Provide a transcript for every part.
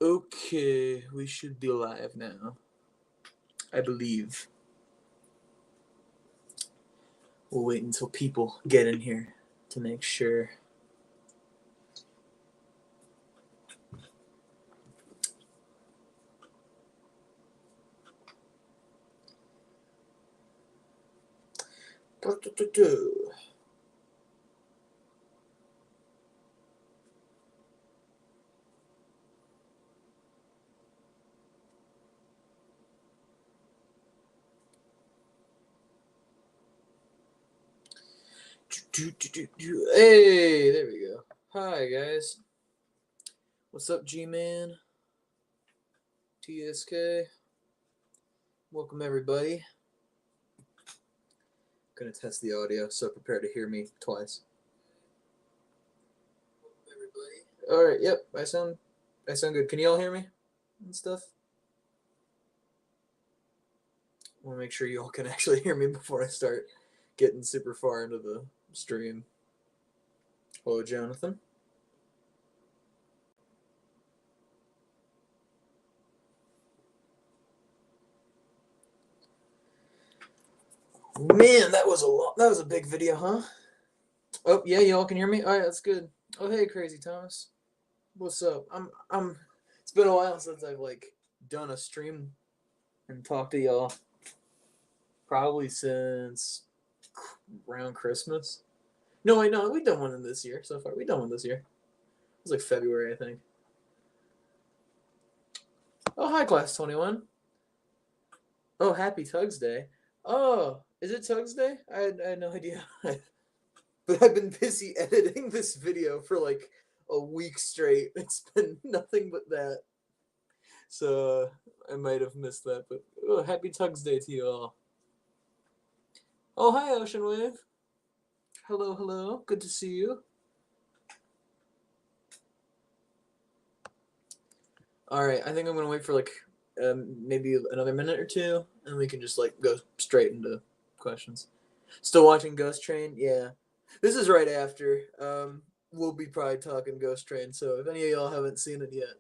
Okay, we should be live now. I believe. We'll wait until people get in here to make sure. Hey, there we go. Hi, guys. What's up, G-Man? TSK. Welcome, everybody. Gonna test the audio, so prepare to hear me twice. All right. Yep. I sound good. Can you all hear me and stuff? I want to make sure you all can actually hear me before I start getting super far into the stream. Hello, Jonathan. Man, that was a big video, huh? Oh yeah, y'all can hear me. All right, that's good. Oh hey, Crazy Thomas, what's up? I'm. It's been a while since I've done a stream and talked to y'all. Probably since around Christmas. No, wait, no, we've done one in this year so far. We've done one this year. It was like February, I think. Oh hi, Class 21. Oh, happy Tugs Day. Oh, is it Tugs Day? I had no idea. But I've been busy editing this video for like a week straight. It's been nothing but that. So I might have missed that, but happy Tugs Day to you all. Oh, hi, Ocean Wave. Hello, hello. Good to see you. All right, I think I'm gonna wait for maybe another minute or two, and we can just go straight into questions. Still watching Ghost Train? Yeah. This is right after. We'll be probably talking Ghost Train, so if any of y'all haven't seen it yet,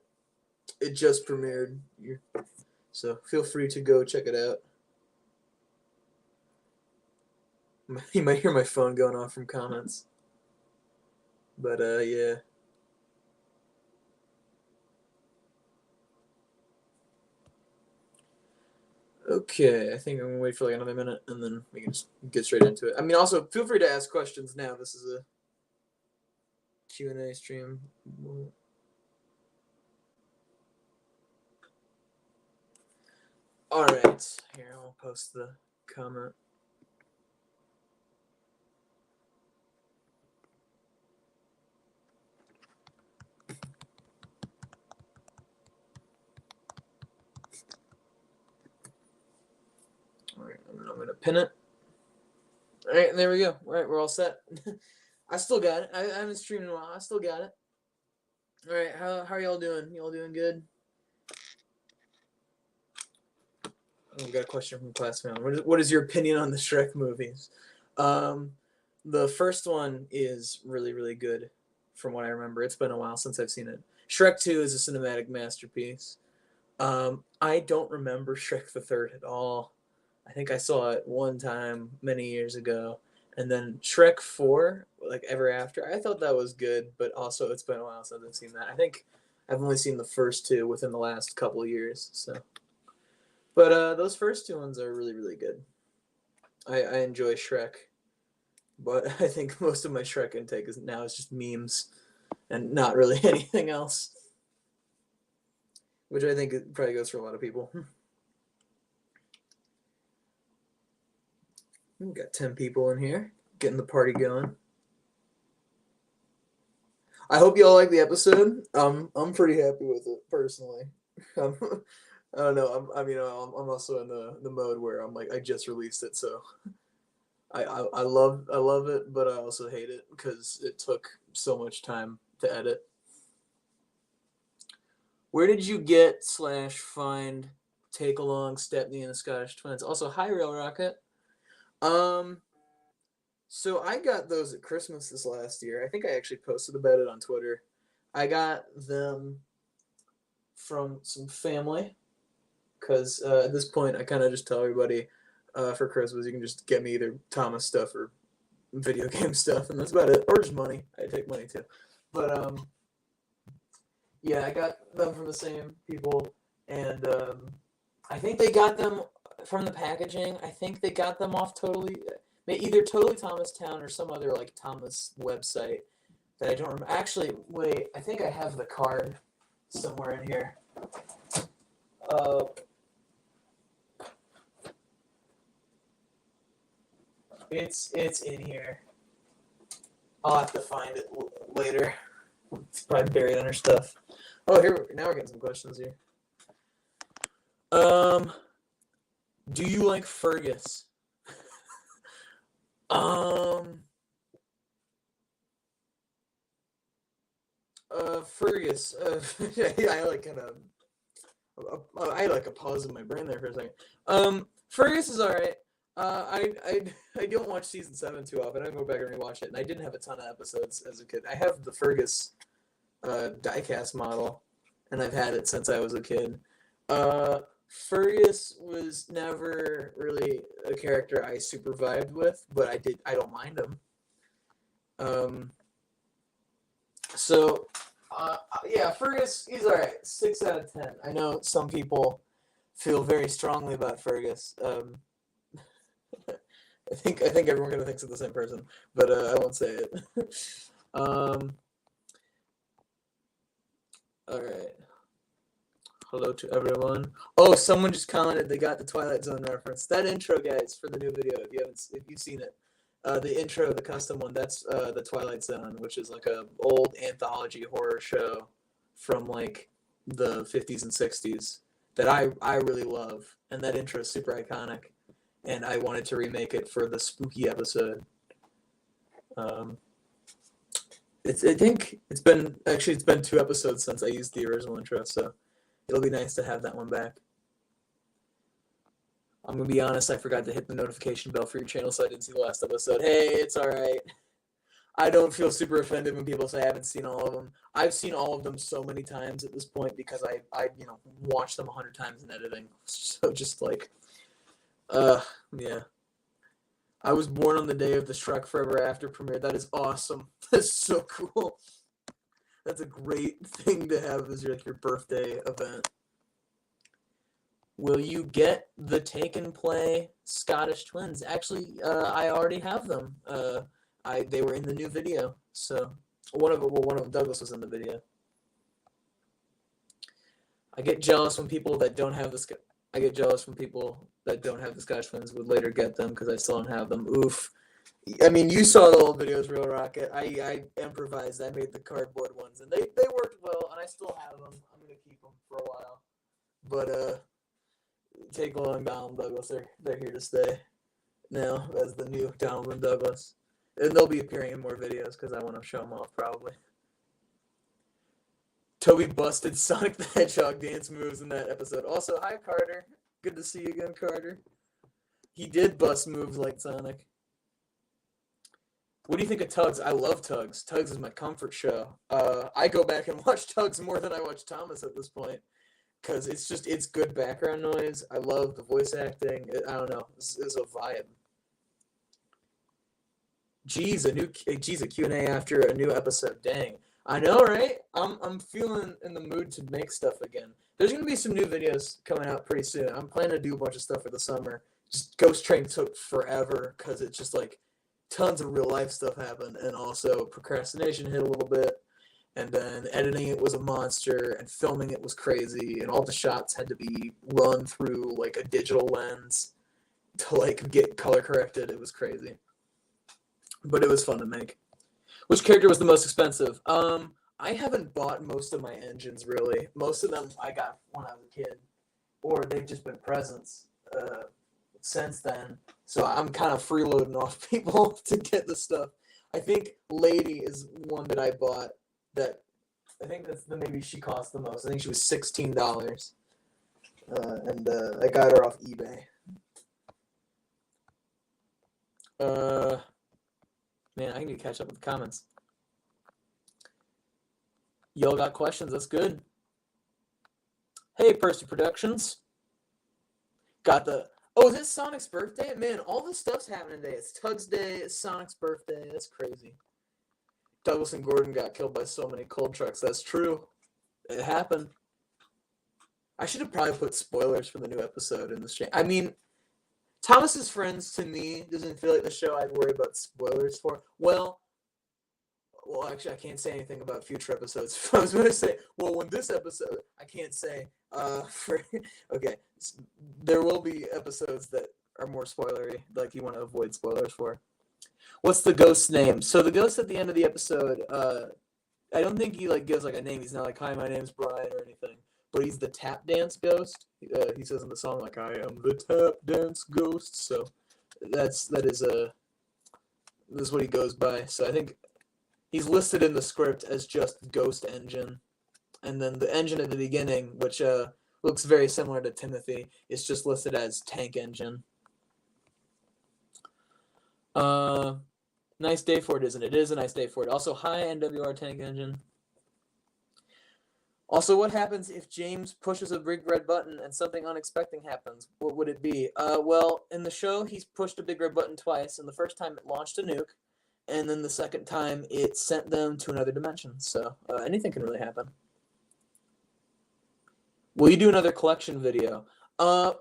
it just premiered. So feel free to go check it out. You might hear my phone going off from comments. But yeah. Okay, I think I'm gonna wait for like another minute and then we can just get straight into it. I mean, also feel free to ask questions now. This is a Q&A stream. All right, here I'll post the comment. All right, I'm gonna pin it. All right, there we go. All right, we're all set. I still got it. I haven't streamed in a while. I still got it. All right, how are y'all doing? Y'all doing good? Oh, we got a question from Classman. What is your opinion on the Shrek movies? The first one is really, really good from what I remember. It's been a while since I've seen it. Shrek 2 is a cinematic masterpiece. I don't remember Shrek the Third at all. I think I saw it one time many years ago. And then Shrek 4, like Ever After, I thought that was good, but also it's been a while since I've seen that. I think I've only seen the first two within the last couple of years. So, but those first two ones are really, really good. I enjoy Shrek, but I think most of my Shrek intake is just memes and not really anything else, which I think it probably goes for a lot of people. We've got 10 people in here, getting the party going. I hope you all like the episode. I'm pretty happy with it personally. I don't know. I'm also in the mode where I'm like I just released it, so I love it, but I also hate it because it took so much time to edit. Where did you get / find Take Along Stepney and the Scottish Twins? Also, hi Rail Rocket. So I got those at Christmas this last year. I think I actually posted about it on Twitter. I got them from some family, because at this point I kind of just tell everybody for Christmas you can just get me either Thomas stuff or video game stuff, and that's about it, or just money. I take money too, but yeah, I got them from the same people, and I think they got them from the packaging. I think they got them off either Totally Thomas Town or some other like Thomas website that I don't remember. Actually, wait, I think I have the card somewhere in here. It's in here. I'll have to find it later. It's probably buried under stuff. Oh, now we're getting some questions here. Do you like Fergus? Fergus. I like kind of. I had like a pause in my brain there for a second. Fergus is alright. I don't watch season 7 too often. I go back and rewatch it, and I didn't have a ton of episodes as a kid. I have the Fergus diecast model, and I've had it since I was a kid. Fergus was never really a character I super vibed with, but I don't mind him. Yeah, Fergus, he's alright. 6 out of 10. I know some people feel very strongly about Fergus. I think everyone kind of thinks of the same person, but I won't say it. All right. Hello to everyone. Oh, someone just commented they got the Twilight Zone reference. That intro, guys, for the new video, if you've seen it, the intro, the custom one, that's the Twilight Zone, which is like a old anthology horror show from like the 50s and 60s that I really love, and that intro is super iconic, and I wanted to remake it for the spooky episode. I think it's been 2 episodes since I used the original intro, so it'll be nice to have that one back. I'm going to be honest, I forgot to hit the notification bell for your channel, so I didn't see the last episode. Hey, it's alright. I don't feel super offended when people say I haven't seen all of them. I've seen all of them so many times at this point because I watched them 100 times in editing. So just like, yeah. I was born on the day of the Shrek Forever After premiere. That is awesome. That's so cool. That's a great thing to have as your birthday event. Will you get the Take and Play Scottish twins? Actually, I already have them. They were in the new video. So one of them, Douglas, was in the video. I get jealous when people that don't have the Scottish twins would later get them because I still don't have them. Oof. I mean, you saw the old videos, Real Rocket. I improvised. I made the cardboard ones, and they worked well, and I still have them. I'm gonna keep them for a while. But Take Long, Donald Douglas, they're here to stay now as the new Donald and Douglas, and they'll be appearing in more videos because I want to show them off probably. Toby busted Sonic the Hedgehog dance moves in that episode. Also, hi Carter. Good to see you again, Carter. He did bust moves like Sonic. What do you think of Tugs? I love Tugs. Tugs is my comfort show. I go back and watch Tugs more than I watch Thomas at this point because it's good background noise. I love the voice acting. I don't know. It's a vibe. Geez, a Q&A after a new episode. Dang. I know, right? I'm feeling in the mood to make stuff again. There's going to be some new videos coming out pretty soon. I'm planning to do a bunch of stuff for the summer. Just Ghost Train took forever because it's just like tons of real life stuff happened, and also procrastination hit a little bit, and then editing it was a monster, and filming it was crazy, and all the shots had to be run through like a digital lens to like get color corrected. It was crazy, but it was fun to make. Which character was the most expensive? I haven't bought most of my engines really. Most of them I got when I was a kid, or they've just been presents since then. So I'm kind of freeloading off people to get the stuff. I think Lady is one that I bought that I think maybe she cost the most. I think she was $16. And I got her off eBay. Man, I need to catch up with the comments. Y'all got questions, that's good. Hey, Percy Productions. Got the... Oh, is it Sonic's birthday? Man, all this stuff's happening today. It's Tugs Day, it's Sonic's birthday. That's crazy. Douglas and Gordon got killed by so many cold trucks. That's true. It happened. I should have probably put spoilers for the new episode in the stream. I mean, Thomas's Friends, to me, doesn't feel like the show I'd worry about spoilers for. Well, actually, I can't say anything about future episodes. I was going to say, well, when this episode, I can't say. Okay, there will be episodes that are more spoilery, like you want to avoid spoilers for. What's the ghost's name? So the ghost at the end of the episode, I don't think he gives a name. He's not like, "Hi, my name's Brian" or anything. But he's the tap dance ghost. He says in the song, like, "I am the tap dance ghost." So that is what he goes by. So I think he's listed in the script as just Ghost Engine. And then the engine at the beginning, which looks very similar to Timothy, is just listed as Tank Engine. Nice day for it, isn't it? It is a nice day for it. Also, hi, NWR Tank Engine. Also, what happens if James pushes a big red button and something unexpected happens? What would it be? Well, in the show, he's pushed a big red button twice, and the first time it launched a nuke, and then the second time it sent them to another dimension. So anything can really happen. Will you do another collection video?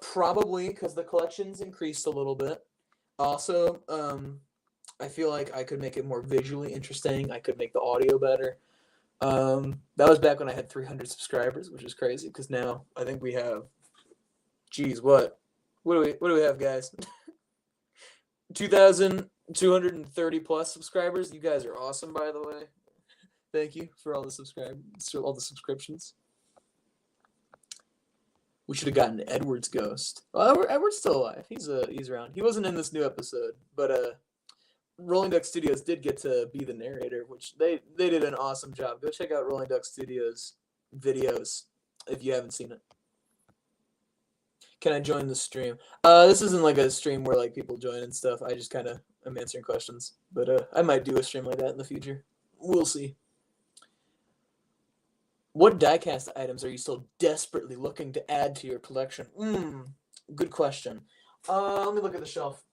Probably, because the collection's increased a little bit. Also, I feel like I could make it more visually interesting. I could make the audio better. That was back when I had 300 subscribers, which is crazy because now I think we have, geez, what do we have, guys? 2,230 plus subscribers. You guys are awesome, by the way. Thank you for all the subscriptions. We should have gotten Edward's ghost. Well, Edward's still alive. He's around. He wasn't in this new episode, but Rolling Duck Studios did get to be the narrator, which they did an awesome job. Go check out Rolling Duck Studios videos if you haven't seen it. Can I join the stream? This isn't like a stream where people join and stuff. I just kind of am answering questions, but I might do a stream like that in the future. We'll see. What diecast items are you still desperately looking to add to your collection? Good question. Let me look at the shelf.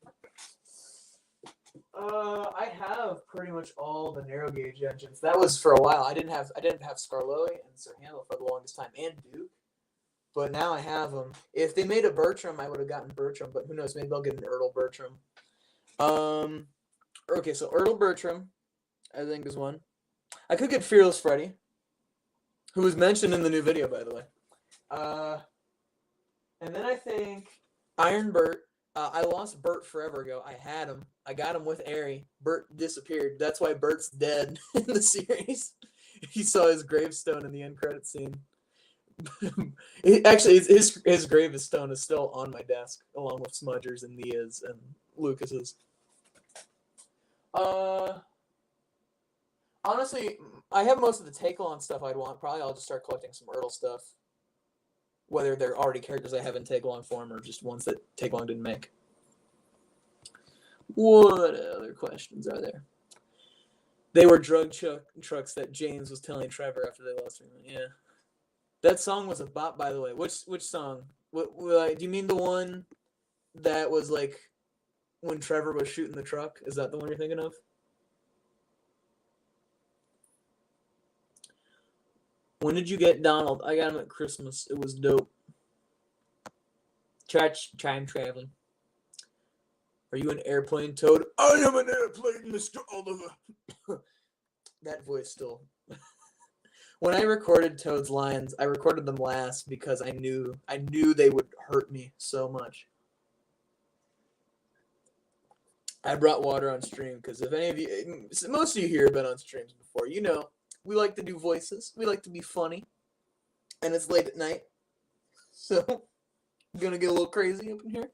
I have pretty much all the narrow gauge engines. That was for a while. I didn't have Scarloey and Sir Handel for the longest time, and Duke. But now I have them. If they made a Bertram, I would have gotten Bertram. But who knows? Maybe I'll get an Ertl Bertram. Okay, so Ertl Bertram, I think is one. I could get Fearless Freddy, who was mentioned in the new video, by the way. And then I think Iron Bert. I lost Bert forever ago. I had him. I got him with Airy. Bert disappeared. That's why Bert's dead in the series. He saw his gravestone in the end credit scene. Actually, his gravestone is still on my desk, along with Smudger's and Nia's and Lucas's. Honestly, I have most of the Take-Along stuff I'd want. Probably I'll just start collecting some Ertl stuff. Whether they're already characters I have in Take-Along form or just ones that Take-Along didn't make. What other questions are there? They were drug trucks that James was telling Trevor after they lost him. Yeah. That song was a bop, by the way. Which song? Do you mean the one that was when Trevor was shooting the truck? Is that the one you're thinking of? When did you get Donald? I got him at Christmas. It was dope. Time traveling. Are you an airplane, Toad? I am an airplane, Mr. Oliver. That voice still. When I recorded Toad's lines, I recorded them last because I knew they would hurt me so much. I brought water on stream because if any of you, most of you here have been on streams before, you know. We like to do voices. We like to be funny. And it's late at night. So, I'm going to get a little crazy up in here.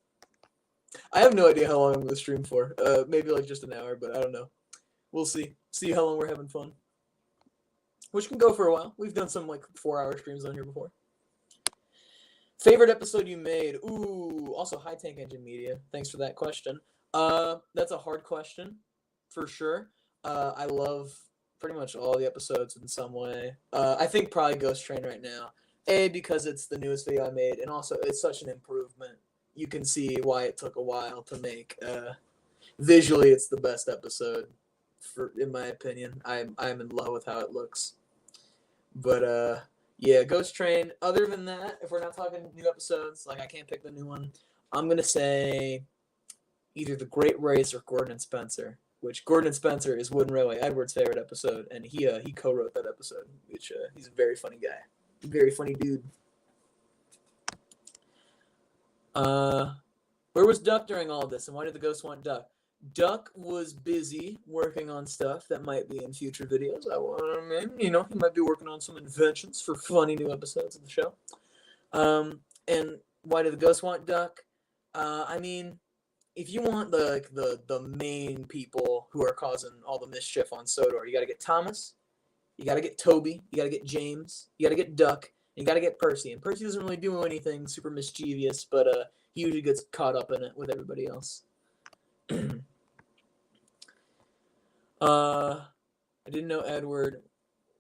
I have no idea how long I'm going to stream for. Maybe just an hour, but I don't know. We'll see. See how long we're having fun. Which can go for a while. We've done some 4-hour streams on here before. Favorite episode you made? Ooh, also High Tank Engine Media. Thanks for that question. That's a hard question, for sure. I love pretty much all the episodes in some way. I think probably Ghost Train right now. Because it's the newest video I made, and also it's such an improvement. You can see why it took a while to make. Visually, it's the best episode, in my opinion. I'm in love with how it looks. But yeah, Ghost Train. Other than that, if we're not talking new episodes, like I can't pick the new one, I'm gonna say either The Great Race or Gordon and Spencer. Which Gordon and Spencer is Wooden Railway Edward's favorite episode, and he co-wrote that episode. Which he's a very funny guy, very funny dude. Where was Duck during all of this, and why did the ghost want Duck? Duck was busy working on stuff that might be in future videos. He might be working on some inventions for funny new episodes of the show. And why did the ghost want Duck? I mean, if you want the main people who are causing all the mischief on Sodor, you got to get Thomas, you got to get Toby, you got to get James, you got to get Duck, and you got to get Percy. And Percy doesn't really do anything super mischievous, but he usually gets caught up in it with everybody else. I didn't know Edward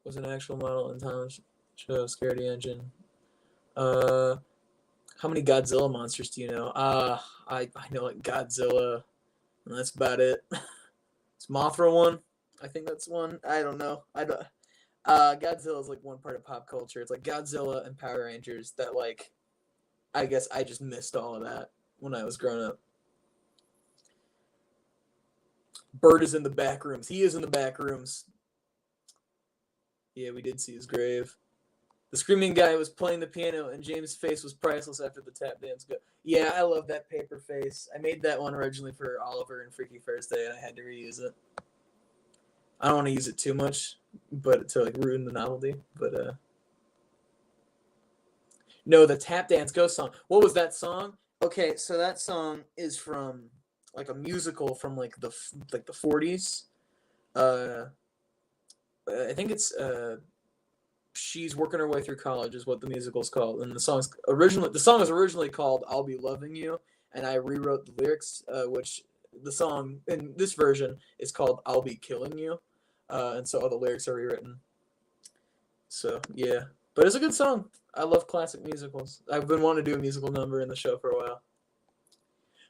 was an actual model in Thomas show Scaredy Engine. How many Godzilla monsters do you know? I know like Godzilla, and that's about it. Is Mothra one? I think that's one. I don't know. Godzilla is like one part of pop culture. It's like Godzilla and Power Rangers that like, I guess I just missed all of that when I was growing up. Bert is in the back rooms. He is in the back rooms. Yeah, we did see his grave. The screaming guy was playing the piano, and James' face was priceless after the tap dance. Yeah, I love that paper face. I made that one originally for Oliver and Freaky Thursday, and I had to reuse it. I don't want to use it too much, but to like ruin the novelty. But no, the tap dance ghost song. What was that song? Okay, so that song is from like a musical from like the 40s. I think it's She's Working Her Way Through College is what the musical's called, and the song was originally called I'll Be Loving You, and I rewrote the lyrics, which the song in this version is called I'll Be Killing You, and so all the lyrics are rewritten. So yeah, but it's a good song. I love classic musicals. I've been wanting to do a musical number in the show for a while.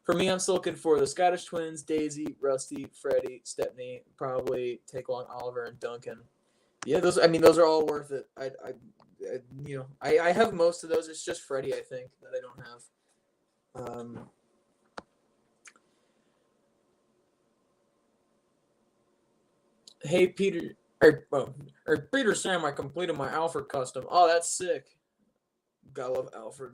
For me, I'm still looking for the Scottish Twins, Daisy, Rusty, Freddie, Stepney, probably Take Long Oliver, and Duncan. Yeah, those are all worth it. I have most of those. It's just Freddie, I think, that I don't have. Hey Peter, or Peter Sam, I completed my Alfred custom. Oh, that's sick. Gotta love Alfred.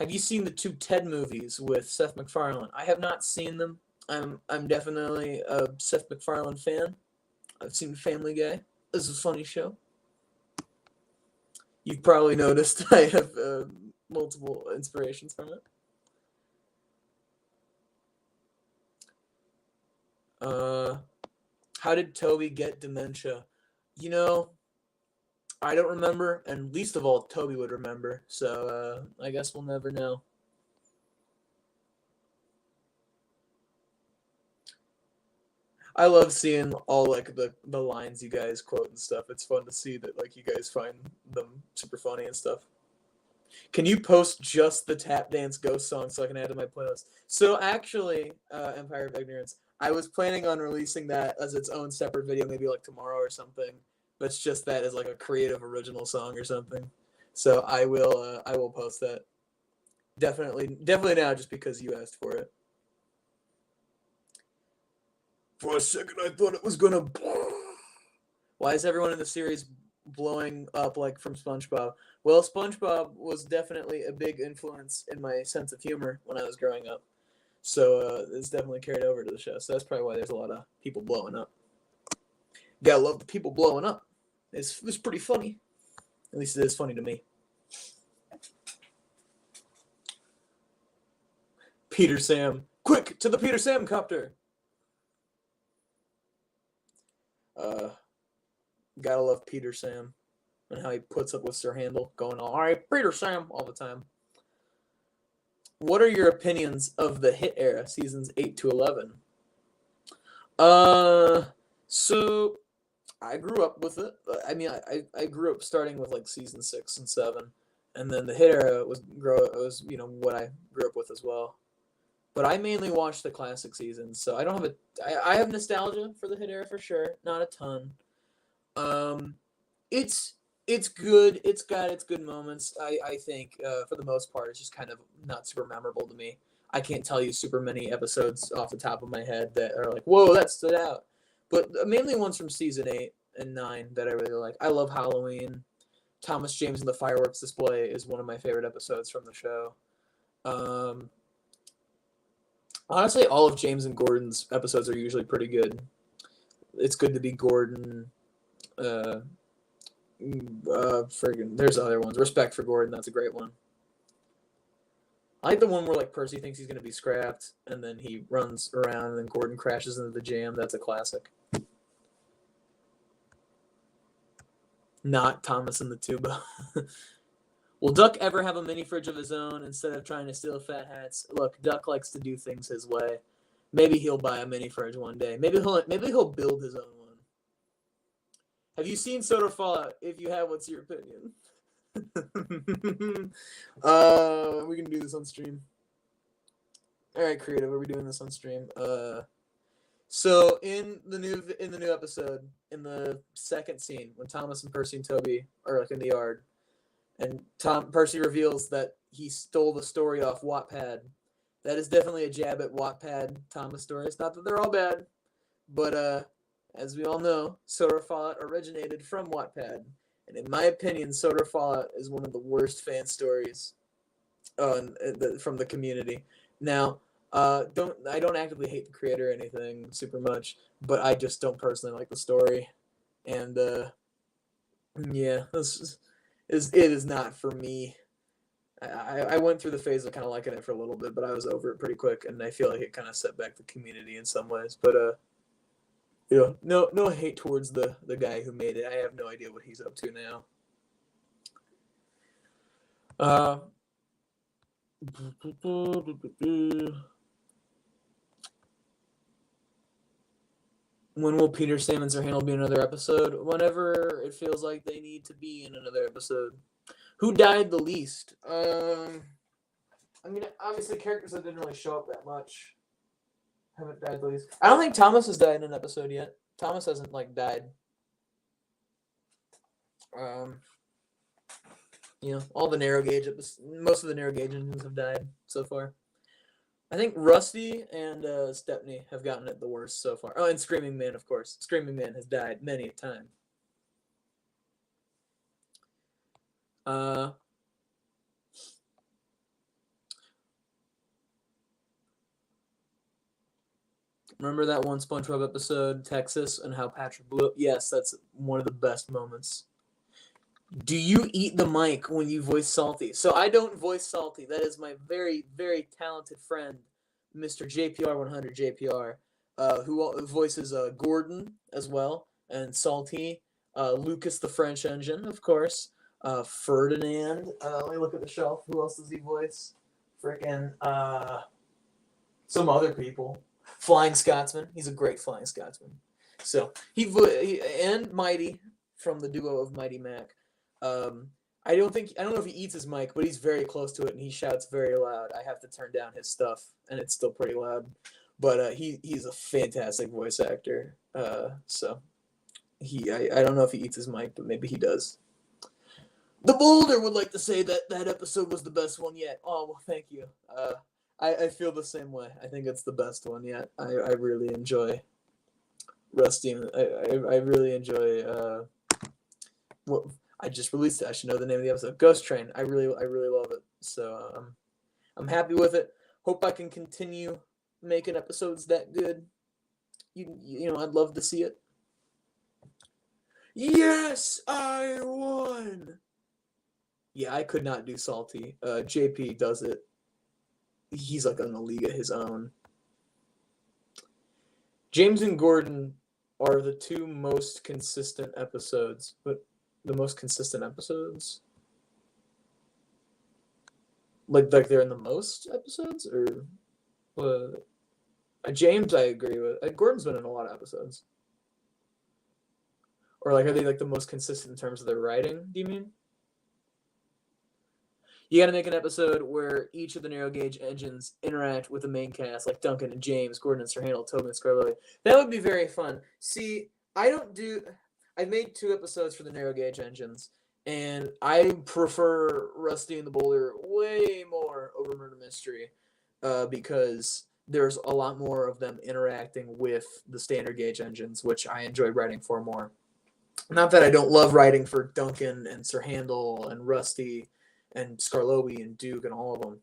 Have you seen the 2 Ted movies with Seth MacFarlane? I have not seen them. I'm definitely a Seth MacFarlane fan. I've seen Family Guy. This is a funny show. You've probably noticed I have multiple inspirations from it. How did Toby get dementia? I don't remember, and least of all, Toby would remember. So I guess we'll never know. I love seeing all like the lines you guys quote and stuff. It's fun to see that like you guys find them super funny and stuff. Can you post just the tap dance ghost song so I can add to my playlist? So actually, Empire of Ignorance, I was planning on releasing that as its own separate video, maybe like tomorrow or something. But it's just that as like a creative original song or something. So I will post that. Definitely now, just because you asked for it. For a second, I thought it was gonna. Why is everyone in the series blowing up like from SpongeBob? Well, SpongeBob was definitely a big influence in my sense of humor when I was growing up. So it's definitely carried over to the show. So that's probably why there's a lot of people blowing up. Gotta love the people blowing up. It's pretty funny. At least it is funny to me. Peter Sam. Quick, to the Peter Sam copter. Gotta love Peter Sam and how he puts up with Sir Handel going all right, Peter Sam all the time. What are your opinions of the hit era, seasons 8 to 11? So I grew up with it. I mean, I grew up starting with like season 6 and 7, and then the hit era was what I grew up with as well. But I mainly watched the classic seasons, so I don't have I have nostalgia for the hit era for sure, not a ton. Um, it's it's good. It's got its good moments. I think for the most part, it's just kind of not super memorable to me. I can't tell you super many episodes off the top of my head that are like, whoa, that stood out. But mainly ones from season 8 and 9 that I really like. I love Halloween. Thomas James and the Fireworks Display is one of my favorite episodes from the show. Um, Honestly, all of James and Gordon's episodes are usually pretty good. It's good to be Gordon. Uh, there's other ones. Respect for Gordon, that's a great one. I like the one where like Percy thinks he's gonna be scrapped, and then he runs around, and then Gordon crashes into the jam. That's a classic. Not Thomas and the Tuba. Will Duck ever have a mini fridge of his own instead of trying to steal Fat Hat's? Look, Duck likes to do things his way. Maybe he'll buy a mini fridge one day. Maybe he'll build his own one. Have you seen Soda Fallout? If you have, what's your opinion? We can do this on stream. All right, creative. Are we doing this on stream? So in the new episode, in the second scene, when Thomas and Percy and Toby are like in the yard, and Percy reveals that he stole the story off Wattpad. That is definitely a jab at Wattpad Thomas stories. Not that they're all bad, but as we all know, Soda Fallout originated from Wattpad. And in my opinion, Soda Fallout is one of the worst fan stories from the community. Now, I don't actively hate the creator or anything super much, but I just don't personally like the story. And yeah, it is not for me. I went through the phase of kind of liking it for a little bit, but I was over it pretty quick, and I feel like it kind of set back the community in some ways. But no hate towards the guy who made it. I have no idea what he's up to now. When will Peter Sammons or Hannibal be in another episode? Whenever it feels like they need to be in another episode. Who died the least? I mean, obviously characters that didn't really show up that much haven't died the least. I don't think Thomas has died in an episode yet. Thomas hasn't died. All the narrow gauge most of the narrow gauge engines have died so far. I think Rusty and Stepney have gotten it the worst so far. Oh, and Screaming Man, of course. Screaming Man has died many a time. Remember that one SpongeBob episode, Texas, and how Patrick blew up? Yes, that's one of the best moments. Do you eat the mic when you voice Salty? So I don't voice Salty. That is my very, very talented friend, Mr. JPR100 JPR, who voices Gordon as well, and Salty, Lucas the French Engine, of course, Ferdinand. Let me look at the shelf. Who else does he voice? Frickin' some other people. Flying Scotsman. He's a great Flying Scotsman. So he and Mighty from the duo of Mighty Mac. I don't know if he eats his mic, but he's very close to it, and he shouts very loud. I have to turn down his stuff, and it's still pretty loud. But he's a fantastic voice actor. So I don't know if he eats his mic, but maybe he does. The Boulder would like to say that episode was the best one yet. Oh, well, thank you. I feel the same way. I think it's the best one yet. I really enjoy Rusty. I really enjoy what I just released it. I should know the name of the episode. Ghost Train. I really love it. So I'm happy with it. Hope I can continue making episodes that good. I'd love to see it. Yes, I won. Yeah, I could not do Salty. JP does it. He's like on a league of his own. James and Gordon are the two most consistent episodes, but the most consistent episodes? Like they're in the most episodes? Or James, I agree with. Gordon's been in a lot of episodes. Or like, are they like the most consistent in terms of their writing? Do you mean? You got to make an episode where each of the narrow gauge engines interact with the main cast, like Duncan and James, Gordon and Sir Handel, Tobin and Scarlett. That would be very fun. See, I don't do. I've made 2 episodes for the narrow gauge engines, and I prefer Rusty and the Boulder way more over Murder Mystery, because there's a lot more of them interacting with the standard gauge engines, which I enjoy writing for more. Not that I don't love writing for Duncan and Sir Handel and Rusty and Scarlobi and Duke and all of them.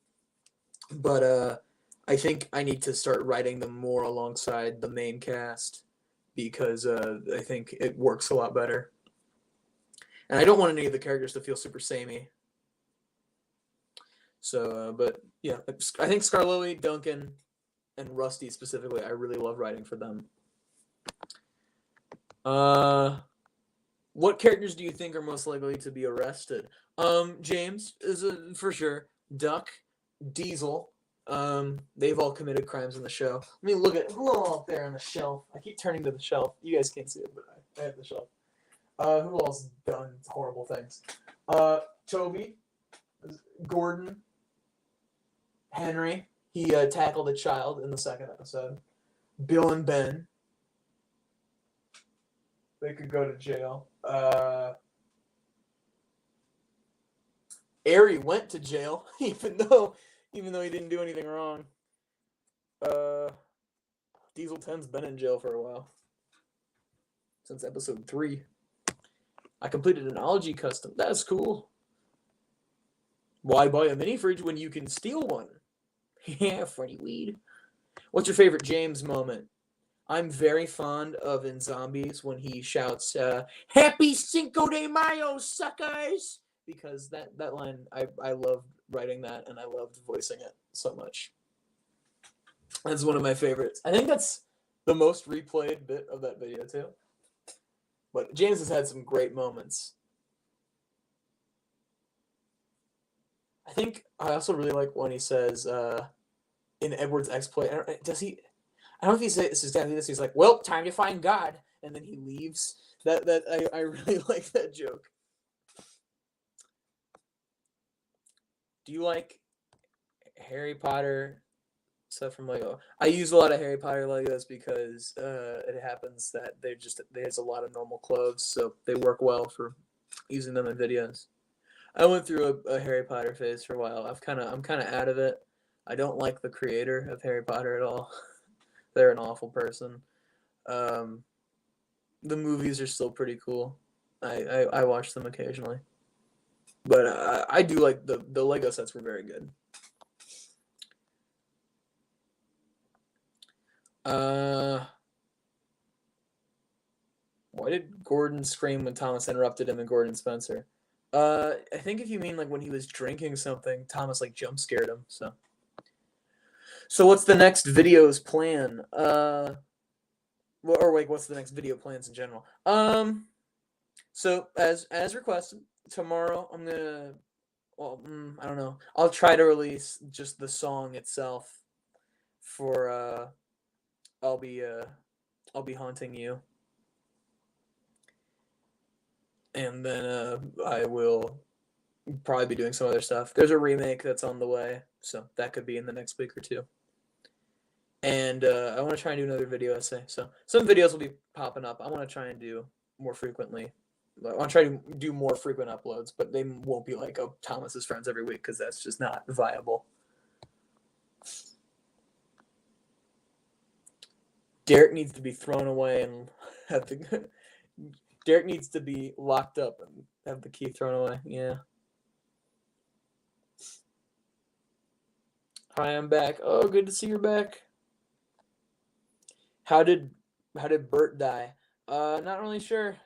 But I think I need to start writing them more alongside the main cast because I think it works a lot better. And I don't want any of the characters to feel super samey. So, but yeah, I think Scarlobi, Duncan, and Rusty specifically, I really love writing for them. What characters do you think are most likely to be arrested? James is for sure. Duck, Diesel. They've all committed crimes in the show. Let me look at who all up there on the shelf. I keep turning to the shelf. You guys can't see it, but I have the shelf. Who else done horrible things? Toby, Gordon, Henry. He tackled a child in the 2nd episode. Bill and Ben. They could go to jail. Ari went to jail, even though he didn't do anything wrong. Diesel 10's been in jail for a while. Since episode 3. I completed an ology custom. That's cool. Why buy a mini fridge when you can steal one? Yeah, Freddy Weed. What's your favorite James moment? I'm very fond of in Zombies when he shouts, Happy Cinco de Mayo, suckers! Because that line, I loved writing that, and I loved voicing it so much. That's one of my favorites. I think that's the most replayed bit of that video, too. But James has had some great moments. I think I also really like when he says, in Edward's exploit, I don't know if he says exactly this. He's like, well, time to find God. And then he leaves. I really like that joke. Do you like Harry Potter stuff from Lego? I use a lot of Harry Potter Legos because it happens that there's a lot of normal clothes, so they work well for using them in videos. I went through a Harry Potter phase for a while. I'm kind of out of it. I don't like the creator of Harry Potter at all. They're an awful person. The movies are still pretty cool. I watch them occasionally. But I do like the Lego sets were very good. Why did Gordon scream when Thomas interrupted him and Gordon Spencer? I think if you mean like when he was drinking something, Thomas like jump scared him. So what's the next video's plan? Or wait, what's the next video plans in general? So as requested, tomorrow I'm gonna, I don't know. I'll try to release just the song itself for I'll be haunting you, and then I will probably be doing some other stuff. There's a remake that's on the way, so that could be in the next week or 2. And I want to try and do another video essay. So some videos will be popping up. I want to try and do more frequently. I want to try to do more frequent uploads, but they won't be like, oh, Thomas's friends every week, because that's just not viable. Derek needs to be thrown away and have the Derek needs to be locked up and have the key thrown away. Yeah. Hi, I'm back. Oh, good to see you're back. How did Bert die? Not really sure.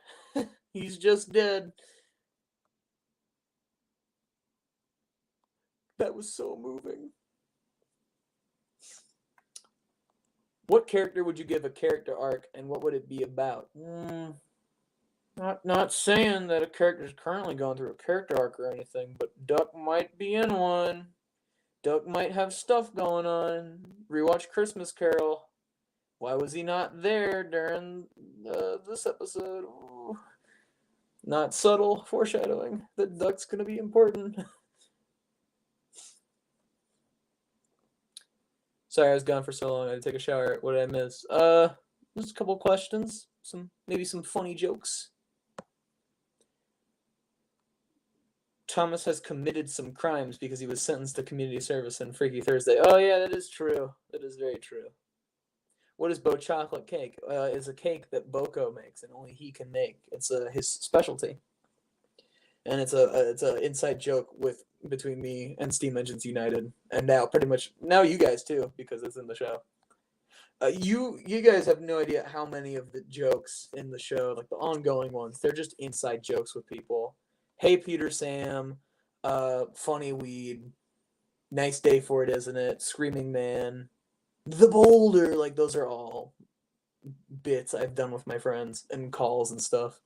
He's just dead. That was so moving. What character would you give a character arc, and what would it be about? Not saying that a character is currently going through a character arc or anything, but Duck might be in one. Duck might have stuff going on. Rewatch Christmas Carol. Why was he not there during this episode? Ooh. Not subtle foreshadowing that Duck's gonna be important. Sorry, I was gone for so long. I had to take a shower. What did I miss? Just a couple questions. Maybe some funny jokes. Thomas has committed some crimes because he was sentenced to community service in Freaky Thursday. Oh yeah, that is true. That is very true. What is Bo chocolate cake? It's a cake that Boko makes and only he can make. It's his specialty, and it's a inside joke between me and Steam Engines United, and now pretty much now you guys too because it's in the show. You guys have no idea how many of the jokes in the show, like the ongoing ones, they're just inside jokes with people. Hey Peter Sam, funny weed, nice day for it, isn't it? Screaming man, the boulder, like those are all bits I've done with my friends and calls and stuff.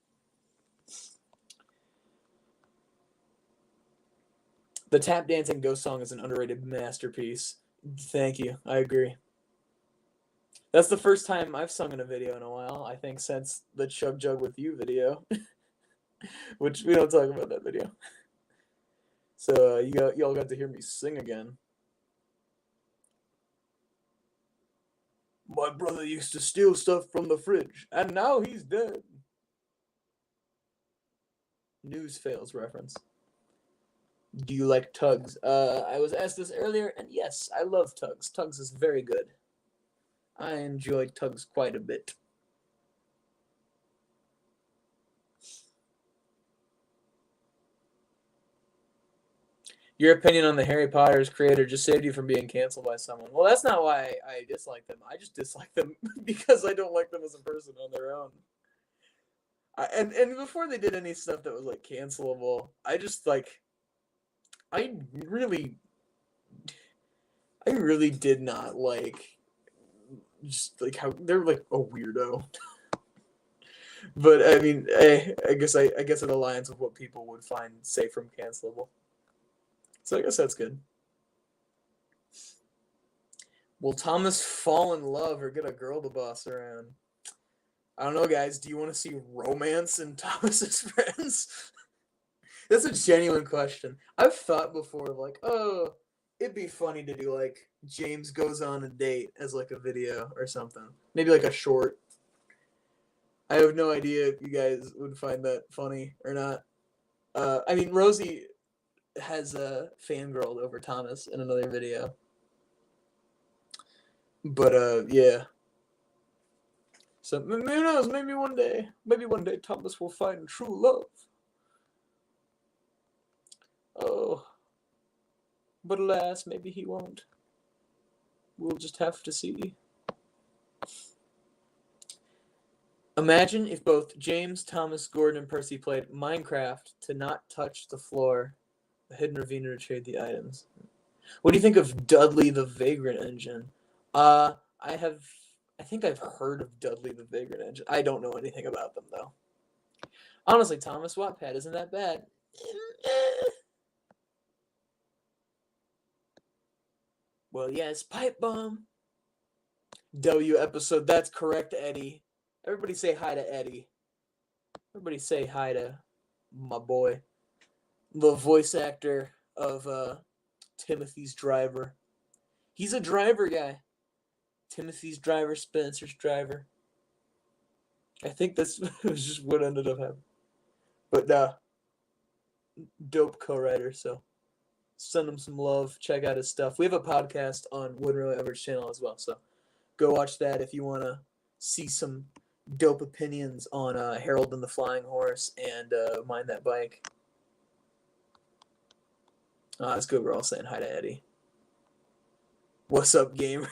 The tap dancing ghost song is an underrated masterpiece. Thank you. I agree. That's the first time I've sung in a video in a while, I think, since the Chug Jug with You video, which we don't talk about that video. So y'all got to hear me sing again. My brother used to steal stuff from the fridge, and now he's dead. News fails reference. Do you like Tugs? I was asked this earlier, and yes, I love Tugs. Tugs is very good. I enjoy Tugs quite a bit. Your opinion on the Harry Potter's creator just saved you from being canceled by someone. Well, that's not why I dislike them. I just dislike them because I don't like them as a person on their own. And before they did any stuff that was like cancelable, I just like I really did not like just like how they're like a weirdo. But I mean, I guess it aligns with what people would find safe from cancelable. So I guess that's good. Will Thomas fall in love or get a girl to boss around? I don't know, guys. Do you want to see romance in Thomas's friends? That's a genuine question. I've thought before, like, oh, it'd be funny to do like James goes on a date as like a video or something. Maybe like a short. I have no idea if you guys would find that funny or not. I mean, Rosie has fangirled over Thomas in another video. But yeah. So who knows? Maybe one day Thomas will find true love. Oh, but alas, maybe he won't. We'll just have to see. Imagine if both James, Thomas, Gordon, and Percy played Minecraft to not touch the floor, a hidden ravine to retrieve the items. What do you think of Dudley the Vagrant Engine? I think I've heard of Dudley the Vagrant Engine. I don't know anything about them though. Honestly, Thomas, Wattpad isn't that bad. Well, yes, pipe bomb. W episode. That's correct, Eddie. Everybody say hi to Eddie. Everybody say hi to my boy, the voice actor of Timothy's driver. He's a driver guy. Timothy's driver, Spencer's driver. I think that's just what ended up happening. But dope co-writer, so send him some love. Check out his stuff. We have a podcast on Woodrow Everett's channel as well, so go watch that if you want to see some dope opinions on Harold and the Flying Horse and Mind That Bike. It's good we're all saying hi to Eddie. What's up, gamers?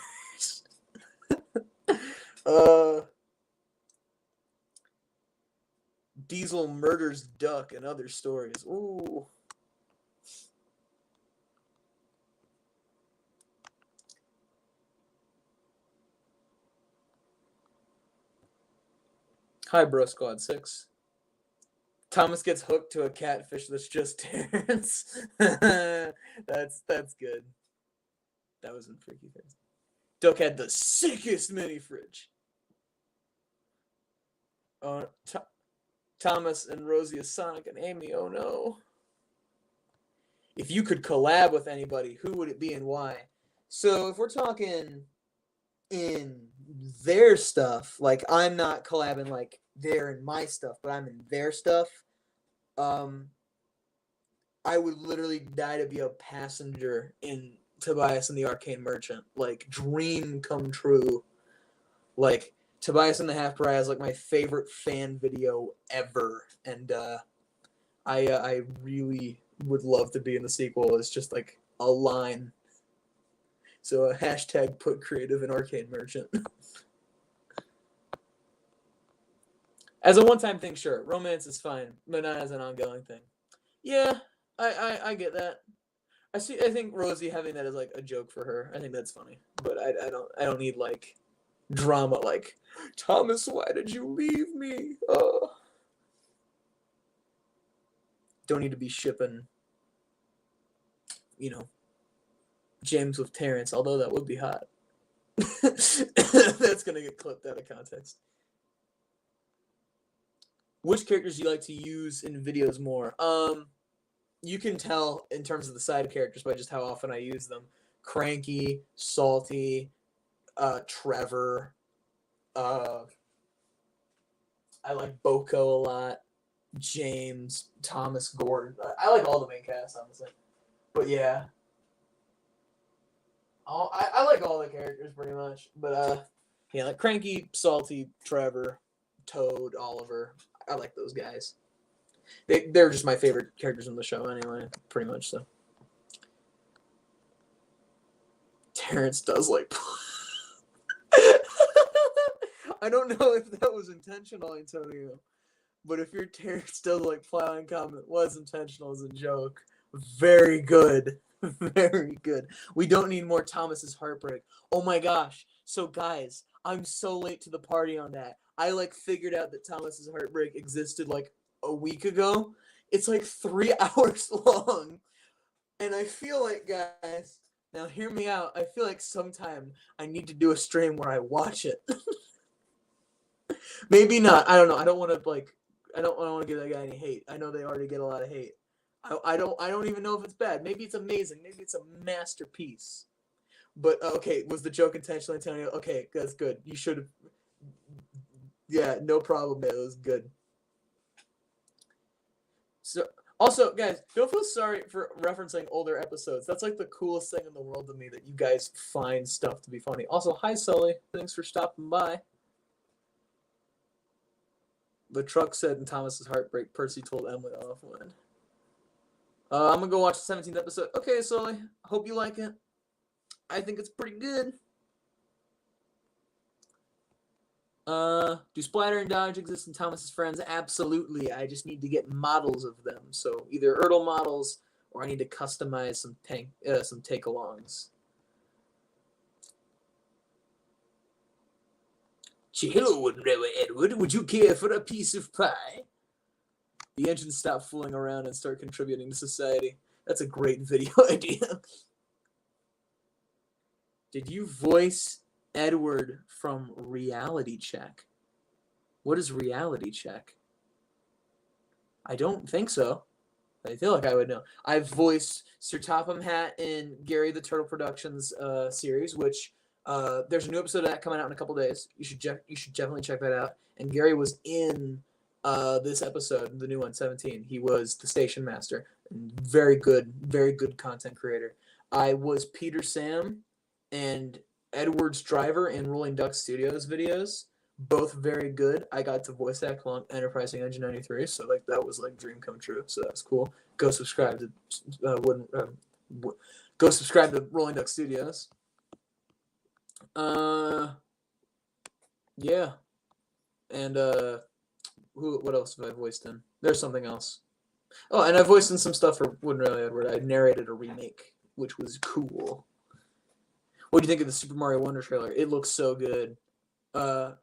Diesel murders Duck and other stories. Ooh. Hi, Bro Squad 6. Thomas gets hooked to a catfish that's just Terrence. That's good. That was in Freaky Thursday. Duck had the sickest mini fridge. Thomas and Rosie as Sonic and Amy, oh no. If you could collab with anybody, who would it be and why? So if we're talking in their stuff, like I'm not collabing like they're in my stuff, but I'm in their stuff, I would literally die to be a passenger in Tobias and the Arcane Merchant. Like, dream come true. Like, Tobias and the Half Pariah is like my favorite fan video ever, and I really would love to be in the sequel. It's just like a line. So hashtag put creative in Arcane Merchant. As a one-time thing, sure. Romance is fine, but not as an ongoing thing. Yeah, I get that. I think Rosie having that as like a joke for her. I think that's funny, but I don't need like drama like, Thomas, why did you leave me? Oh. Don't need to be shipping, James with Terrence, although that would be hot. That's gonna get clipped out of context. Which characters do you like to use in videos more? You can tell in terms of the side characters by just how often I use them. Cranky, Salty, Trevor. I like Boko a lot. James, Thomas, Gordon. I like all the main cast, honestly. But yeah. I like all the characters pretty much. But yeah, like Cranky, Salty, Trevor, Toad, Oliver. I like those guys. They're just my favorite characters in the show anyway, pretty much so. Terrence does like... I don't know if that was intentional, Antonio. But if your Terrence does like plowing comment was intentional as a joke, very good. Very good. We don't need more Thomas's heartbreak. Oh my gosh. So guys, I'm so late to the party on that. I like figured out that Thomas's heartbreak existed like a week ago. It's like 3 hours long. And I feel like, guys, now hear me out. I feel like sometime I need to do a stream where I watch it. Maybe not. I don't know. I don't want to give that guy any hate. I know they already get a lot of hate. I don't even know if it's bad. Maybe it's amazing. Maybe it's a masterpiece. But okay, was the joke intentional, Antonio? Okay, that's good. You should have. Yeah, no problem, man. It was good. So also, guys, don't feel sorry for referencing older episodes. That's like the coolest thing in the world to me, that you guys find stuff to be funny. Also, hi Sully. Thanks for stopping by. The truck said in Thomas's heartbreak, Percy told Emily offline. I'm gonna go watch the 17th episode. Okay, Sully. Hope you like it. I think it's pretty good. Do Splatter and Dodge exist in Thomas's Friends? Absolutely. I just need to get models of them. So either Ertl models, or I need to customize some take-alongs. Hello, Edward. Would you care for a piece of pie? The engines stop fooling around and start contributing to society. That's a great video idea. Did you voice Edward from Reality Check? What is Reality Check? I don't think so. I feel like I would know. I've voiced Sir Topham Hatt in Gary the Turtle Productions series, which there's a new episode of that coming out in a couple days. You should definitely check that out. And Gary was in this episode, the new one, 17. He was the station master. Very good content creator. I was Peter Sam and Edward's driver in Rolling Duck Studios videos. Both very good. I got to voice act along Enterprising Engine 93, so like that was like dream come true. So that's cool. Go subscribe to Rolling Duck Studios. Yeah. And what else have I voiced in? There's something else. Oh, and I voiced in some stuff for Wouldn't Really Edward. I narrated a remake, which was cool. What do you think of the Super Mario Wonder trailer? It looks so good. I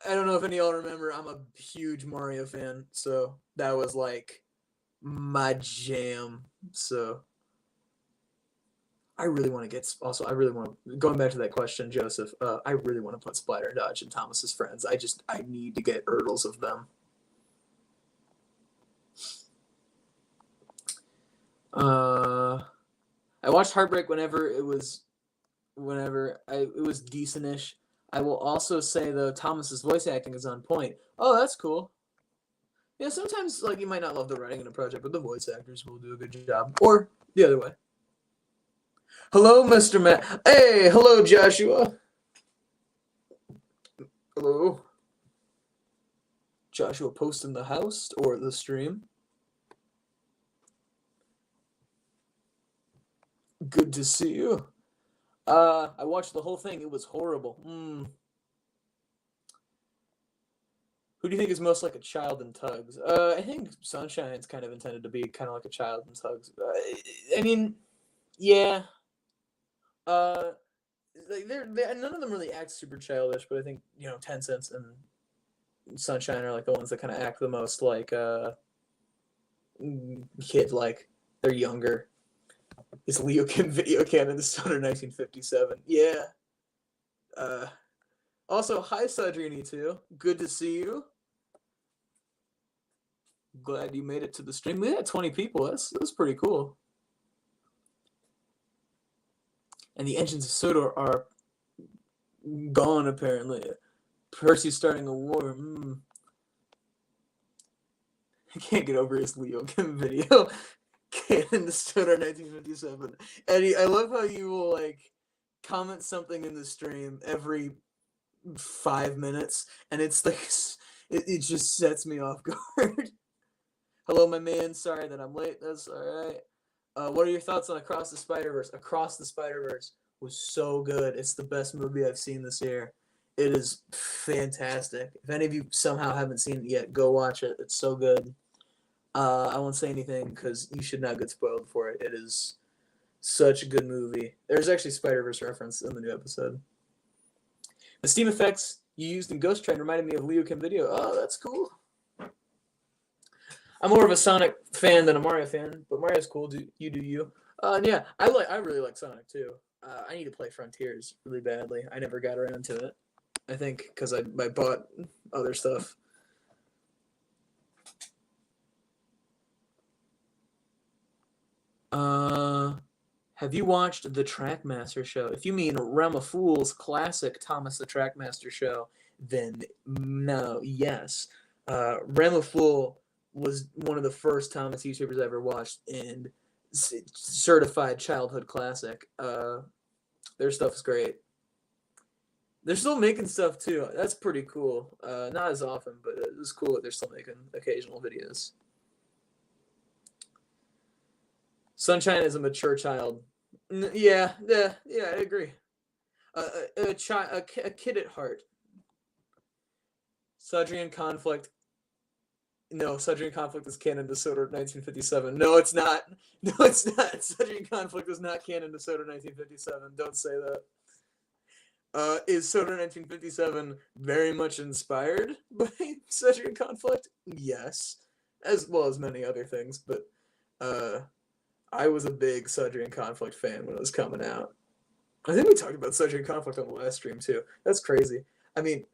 don't know if any of y'all remember, I'm a huge Mario fan, so that was like my jam. So I really want to going back to that question, Joseph, I really want to put Splatter and Dodge in Thomas's Friends. I need to get Ertls of them. I watched Heartbreak whenever it was decentish. I will also say though Thomas's voice acting is on point. Oh, that's cool. Yeah, sometimes like you might not love the writing in a project, but the voice actors will do a good job. Or the other way. Hello, Mr. Matt. Hey, hello, Joshua. Hello. Joshua post in the house or the stream. Good to see you. I watched the whole thing. It was horrible. Who do you think is most like a child in Tugs? I think Sunshine's kind of intended to be kind of like a child in Tugs. I mean, yeah. Like they're none of them really act super childish, but I think Ten Cents and Sunshine are like the ones that kind of act the most like kid, like they're younger. Is Leo Kim video canon the Stoner 1957? Yeah. Also, hi Sadrini too. Good to see you. Glad you made it to the stream. We had 20 people. That's pretty cool. And the engines of Sodor are gone apparently. Percy's starting a war. I can't get over his Leo Kim video. Canon the Stoner 1957. Eddie, I love how you will like comment something in the stream every 5 minutes, and it's like it just sets me off guard. Hello, my man. Sorry that I'm late. That's all right. What are your thoughts on Across the Spider-Verse? Across the Spider-Verse was so good. It's the best movie I've seen this year. It is fantastic. If any of you somehow haven't seen it yet, go watch it. It's so good. I won't say anything because you should not get spoiled for it. It is such a good movie. There's actually Spider-Verse reference in the new episode. The Steam effects you used in Ghost Train reminded me of Leo Kim video. Oh, that's cool. I'm more of a Sonic fan than a Mario fan, but Mario's cool. Do you? Yeah, I really like Sonic too. I need to play Frontiers really badly. I never got around to it. I think because I bought other stuff. Have you watched the Trackmaster show? If you mean Realm of Fools classic Thomas the Trackmaster show, then no, yes. Realm of Fool was one of the first Thomas YouTubers I ever watched, and certified childhood classic. Their stuff is great. They're still making stuff too. That's pretty cool. Not as often, but it's cool that they're still making occasional videos. Sunshine is a mature child. Yeah, I agree. A kid at heart. Sudrian Conflict. No, Sudrian Conflict is canon to Soda 1957. No, it's not. No, it's not. Sudrian Conflict is not canon to Soda 1957. Don't say that. Is Soda 1957 very much inspired by Sudrian Conflict? Yes, as well as many other things. But I was a big Sudrian Conflict fan when it was coming out. I think we talked about Sudrian Conflict on the last stream too. That's crazy. I mean,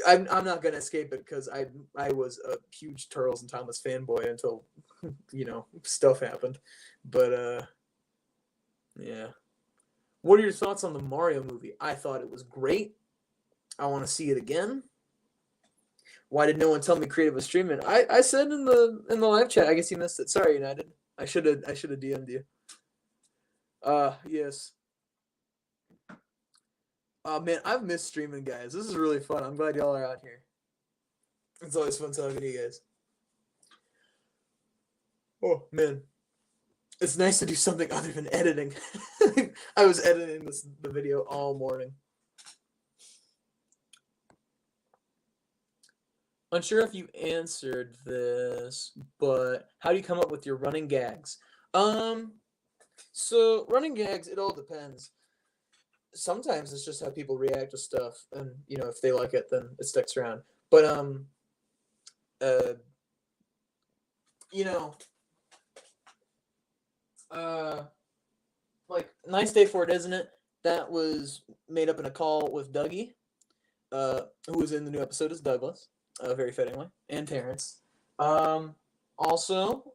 I'm not gonna escape it because I was a huge Turtles and Thomas fanboy until stuff happened. But yeah. What are your thoughts on the Mario movie? I thought it was great. I want to see it again. Why did no one tell me Creative was streaming? I said in the live chat. I guess you missed it. Sorry, United. I should have DM'd you. Yes. Oh man, I've missed streaming, guys. This is really fun. I'm glad y'all are out here. It's always fun talking to you guys. Oh man, it's nice to do something other than editing. I was editing the video all morning. Unsure if you answered this, but how do you come up with your running gags? So running gags, it all depends. Sometimes it's just how people react to stuff, and if they like it, then it sticks around. But like Nice Day for It, Isn't It? That was made up in a call with Dougie, who was in the new episode as Douglas, very fittingly, and Terrence. Also,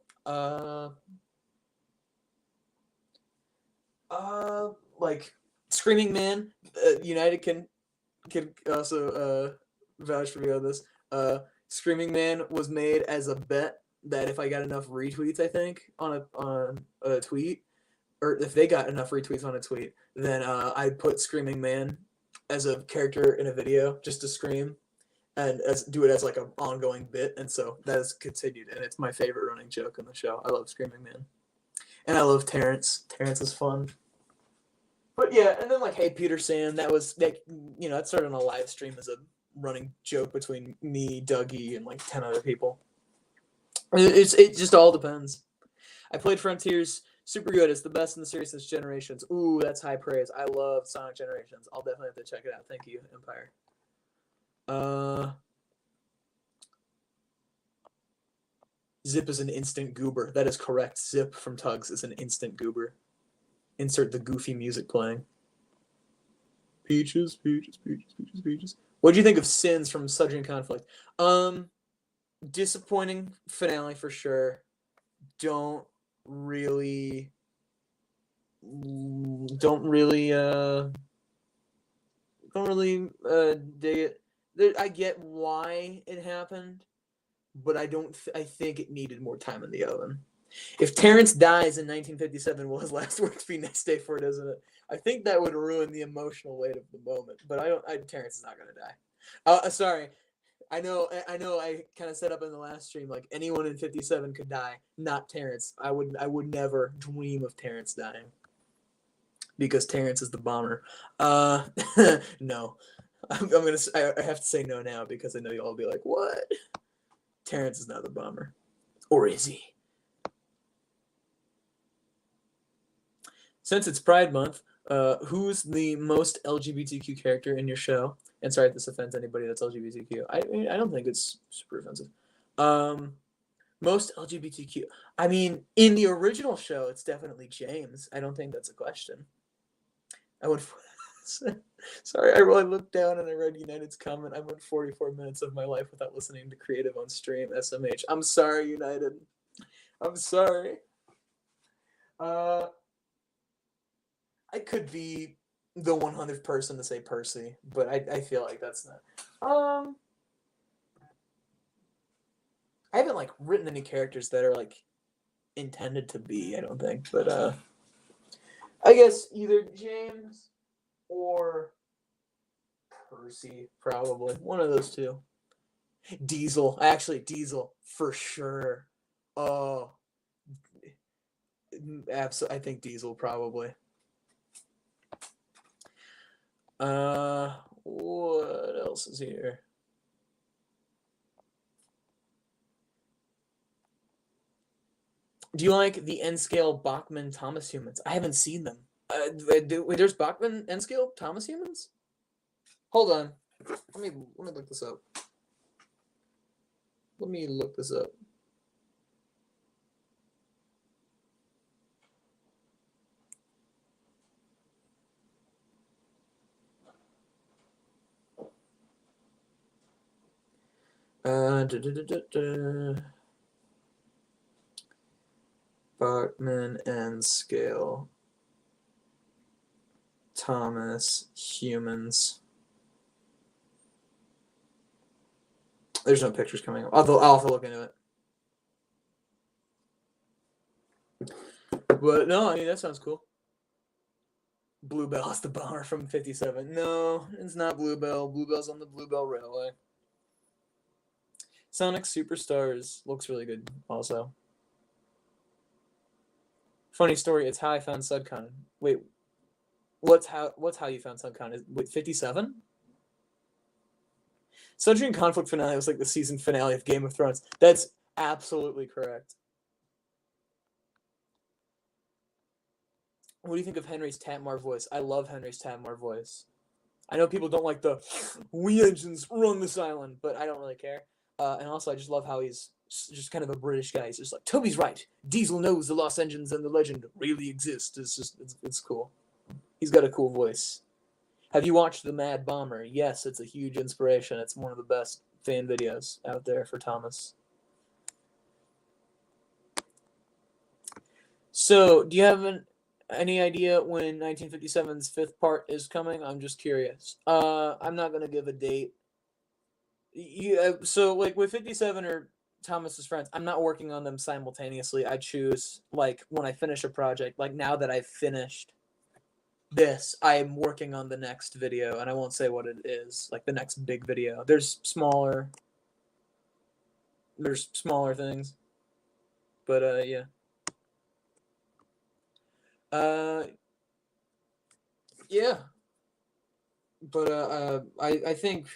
Like Screaming Man. United can also vouch for me on this. Screaming Man was made as a bet that if I got enough retweets, I think on a tweet, or if they got enough retweets on a tweet, then I'd put Screaming Man as a character in a video just to scream and do it as like an ongoing bit. And so that has continued, and it's my favorite running joke in the show. I love Screaming Man, and I love Terrence. Terrence is fun. But yeah, and then like Hey Peter Sam, that was that that started on a live stream as a running joke between me, Dougie, and like 10 other people. It just all depends. I played Frontiers, super good. It's the best in the series since Generations. Ooh, that's high praise. I love Sonic Generations. I'll definitely have to check it out. Thank you, Empire. Zip is an instant goober. That is correct. Zip from Tugs is an instant goober. Insert the goofy music playing. Peaches, peaches, peaches, peaches, peaches. What do you think of Sins from Subject and Conflict? Disappointing finale for sure. Don't really dig it. I get why it happened, but I think it needed more time in the oven. If Terrence dies in 1957, will his last words be "Next day for it, isn't it?" I think that would ruin the emotional weight of the moment. But Terrence is not going to die. Sorry. I know. I kind of set up in the last stream like anyone in 57 could die, not Terrence. I would never dream of Terrence dying because Terrence is the bomber. No, I have to say no now because I know you'll all be like, "What? Terrence is not the bomber, or is he?" Since it's Pride Month, who's the most LGBTQ character in your show? And sorry if this offends anybody that's LGBTQ. I don't think it's super offensive. Most LGBTQ. I mean, in the original show, it's definitely James. I don't think that's a question. I would. Sorry, I looked down and I read United's comment. I went 44 minutes of my life without listening to Creative on stream. SMH. I'm sorry, United. I'm sorry. I could be the 100th person to say Percy, but I feel like that's not. I haven't like written any characters that are like intended to be. I don't think, but I guess either James or Percy, probably one of those two. Diesel, Diesel for sure. Oh, absolutely. I think Diesel probably. What else is here? Do you like the N-scale Bachman Thomas humans? I haven't seen them. Wait, there's Bachman N-scale Thomas humans? Hold on. Let me look this up. Let me look this up. Bachman N-scale Thomas humans. There's no pictures coming up. I'll have to look into it. But no, I mean that sounds cool. Bluebell is the bomber from 57. No, it's not Bluebell. Bluebell's on the Bluebell Railway. Sonic Superstars looks really good also. Funny story, it's how I found Sudcon. Wait, what's how you found Sudcon? Wait, 57? Subject and Conflict finale was like the season finale of Game of Thrones. That's absolutely correct. What do you think of Henry's Tatmar voice? I love Henry's Tatmar voice. I know people don't like the "we engines run this island," but I don't really care. And also, I just love how he's just kind of a British guy. He's just like, Toby's right. Diesel knows the lost engines and the legend really exist. It's cool. He's got a cool voice. Have you watched The Mad Bomber? Yes, it's a huge inspiration. It's one of the best fan videos out there for Thomas. So, do you have Any idea when 1957's fifth part is coming? I'm just curious. I'm not gonna give a date. So like with 57 or Thomas's Friends, I'm not working on them simultaneously. I choose like when I finish a project. Like now that I've finished this, I'm working on the next video, and I won't say what it is. Like the next big video. There's smaller things, but yeah. Uh, yeah. But I think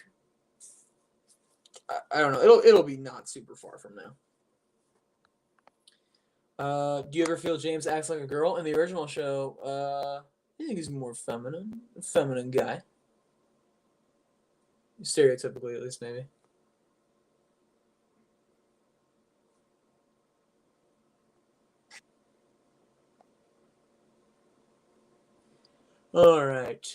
I don't know. It'll be not super far from now. Do you ever feel James acts like a girl in the original show? I think he's more feminine guy, stereotypically at least maybe. All right.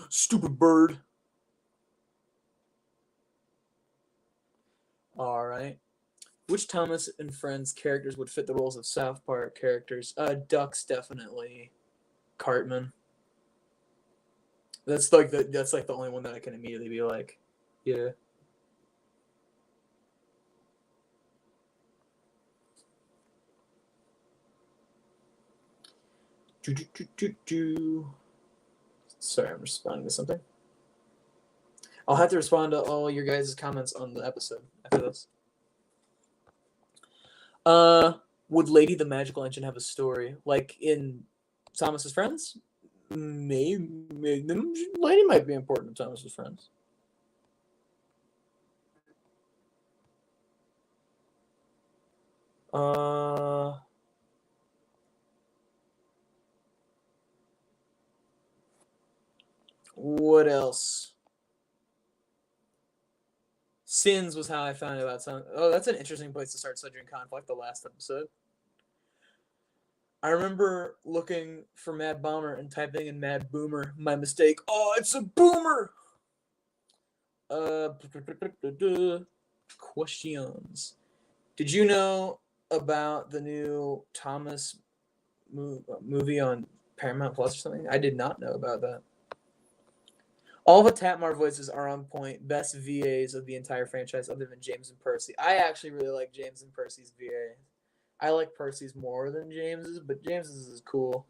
Stupid bird. All right. Which Thomas and Friends characters would fit the roles of South Park characters? Ducks definitely. Cartman. That's like the only one that I can immediately be like, yeah. Sorry, I'm responding to something. I'll have to respond to all your guys' comments on the episode after this. Would Lady the Magical Engine have a story like in Thomas's Friends? Maybe Lady might be important to Thomas's Friends. What else? Sins was how I found out about some. Oh, that's an interesting place to start Southern Conflict. The last episode. I remember looking for Mad Bomber and typing in Mad Boomer. My mistake. Oh, it's a boomer. Questions. Did you know about the new Thomas movie on Paramount Plus or something? I did not know about that. All the Tatmar voices are on point. Best VAs of the entire franchise, other than James and Percy. I actually really like James and Percy's VA. I like Percy's more than James's, but James's is cool.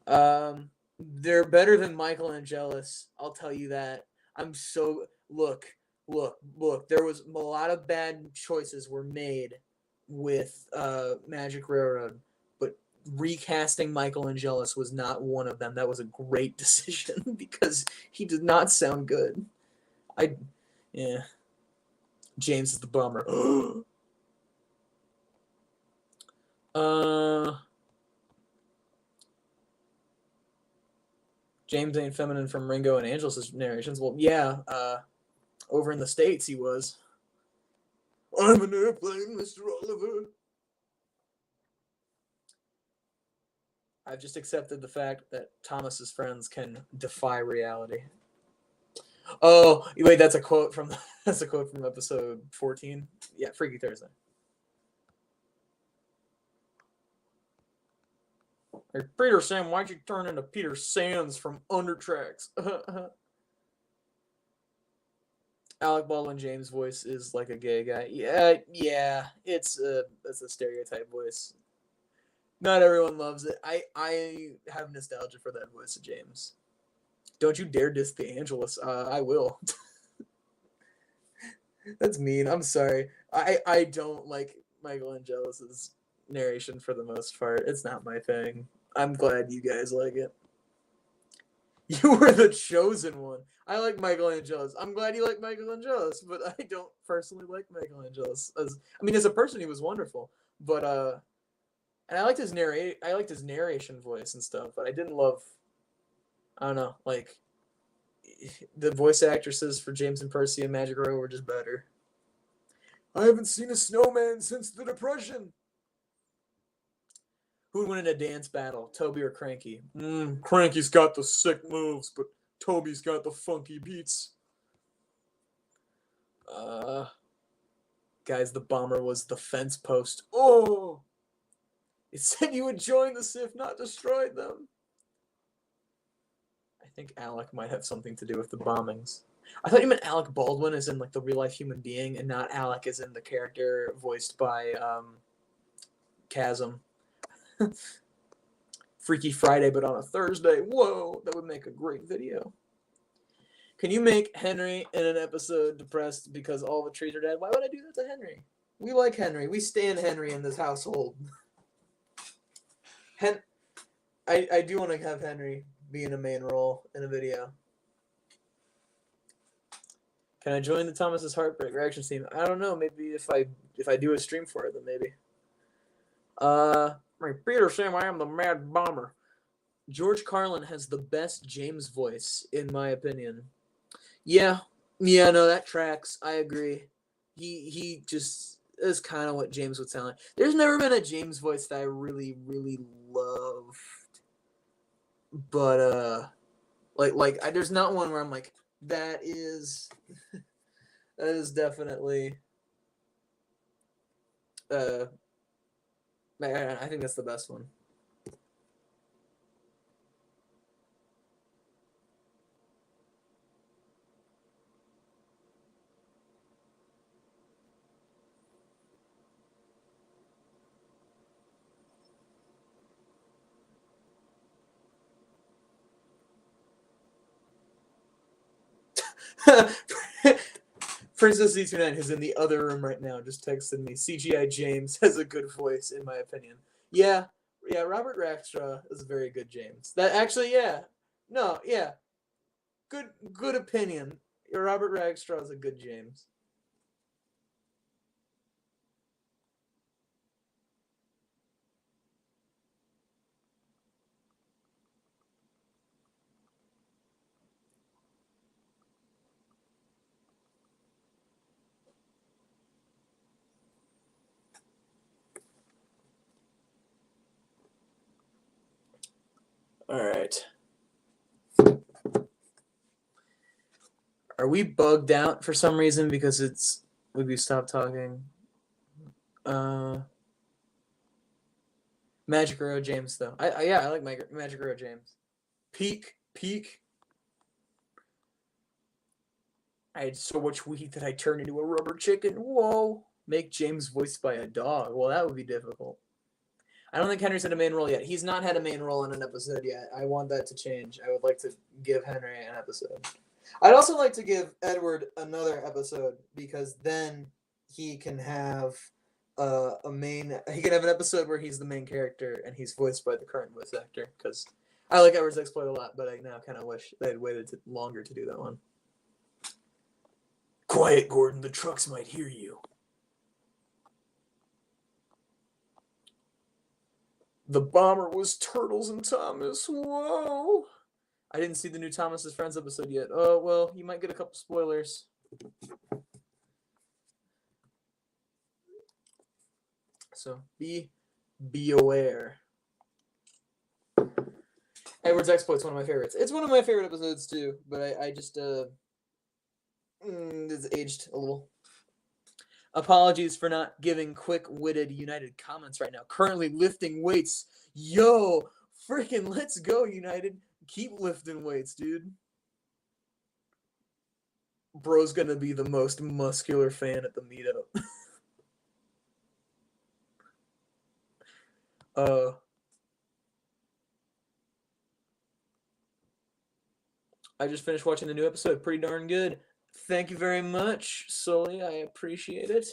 They're better than Michael Angelis. I'll tell you that. I'm so look. There was a lot of bad choices were made with Magic Railroad, but recasting Michael Angelis was not one of them. That was a great decision because he did not sound good. Yeah. James is the bummer. James ain't feminine from Ringo and Angelis' narrations. Well, yeah, over in the States he was. I'm an airplane, Mr. Oliver. I've just accepted the fact that Thomas's Friends can defy reality. Oh, wait, that's a quote from episode 14. Yeah, Freaky Thursday. Hey, Peter Sam, why'd you turn into Peter Sands from Undertracks? Alec Baldwin James' voice is like a gay guy. Yeah, it's a stereotype voice. Not everyone loves it. I have nostalgia for that voice of James. Don't you dare diss the Angelus. I will. That's mean. I'm sorry. I don't like Michael Angelis's narration for the most part. It's not my thing. I'm glad you guys like it. You were the chosen one. I like Michael Angelis. I'm glad you like Michael Angelis, but I don't personally like Michael Angelis. As a person, he was wonderful, but and I liked his narration voice and stuff. But I didn't love. I don't know, like the voice actresses for James and Percy and Magic Row were just better. I haven't seen a snowman since the Depression. Who would win in a dance battle, Toby or Cranky? Cranky's got the sick moves, but Toby's got the funky beats. Guys, the bomber was the fence post. Oh! It said you would join the Sith, not destroyed them. I think Alec might have something to do with the bombings. I thought you meant Alec Baldwin as in like the real life human being, and not Alec as in the character voiced by Chasm. Freaky Friday, but on a Thursday. Whoa, that would make a great video. Can you make Henry in an episode depressed because all the trees are dead? Why would I do that to Henry? We like Henry. We stand Henry in this household. I do want to have Henry be in a main role in a video. Can I join the Thomas's Heartbreak reaction team? I don't know. Maybe if I do a stream for it, then maybe. Peter Sam, I am the Mad Bomber. George Carlin has the best James voice, in my opinion. Yeah, no, that tracks. I agree. He just is kind of what James would sound like. There's never been a James voice that I really, really loved. But there's not one where I'm like, that is definitely I think that's the best one. Princess Z29, who's in the other room right now, just texted me. CGI James has a good voice, in my opinion. Yeah, Robert Rackstraw is a very good James. That actually, yeah. No, yeah. Good opinion. Robert Rackstraw is a good James. All right. Are we bugged out for some reason because we stopped talking? Magic Arrow James though. I like Magic Arrow James. Peak. I had so much weed that I turned into a rubber chicken. Whoa. Make James voiced by a dog. Well, that would be difficult. I don't think Henry's had a main role yet. He's not had a main role in an episode yet. I want that to change. I would like to give Henry an episode. I'd also like to give Edward another episode because then he can have he can have an episode where he's the main character and he's voiced by the current voice actor, because I like Edward's exploit a lot, but I now kind of wish they had waited longer to do that one. Quiet, Gordon. The trucks might hear you. The bomber was Turtles and Thomas. Whoa. I didn't see the new Thomas's Friends episode yet. Oh, well, you might get a couple spoilers. So be aware. Edward's Exploit's one of my favorites. It's one of my favorite episodes too, but I just it's aged a little. Apologies for not giving quick-witted United comments right now. Currently lifting weights. Yo, freaking let's go, United. Keep lifting weights, dude. Bro's gonna be the most muscular fan at the meetup. I just finished watching the new episode. Pretty darn good. Thank you very much, Sully. I appreciate it.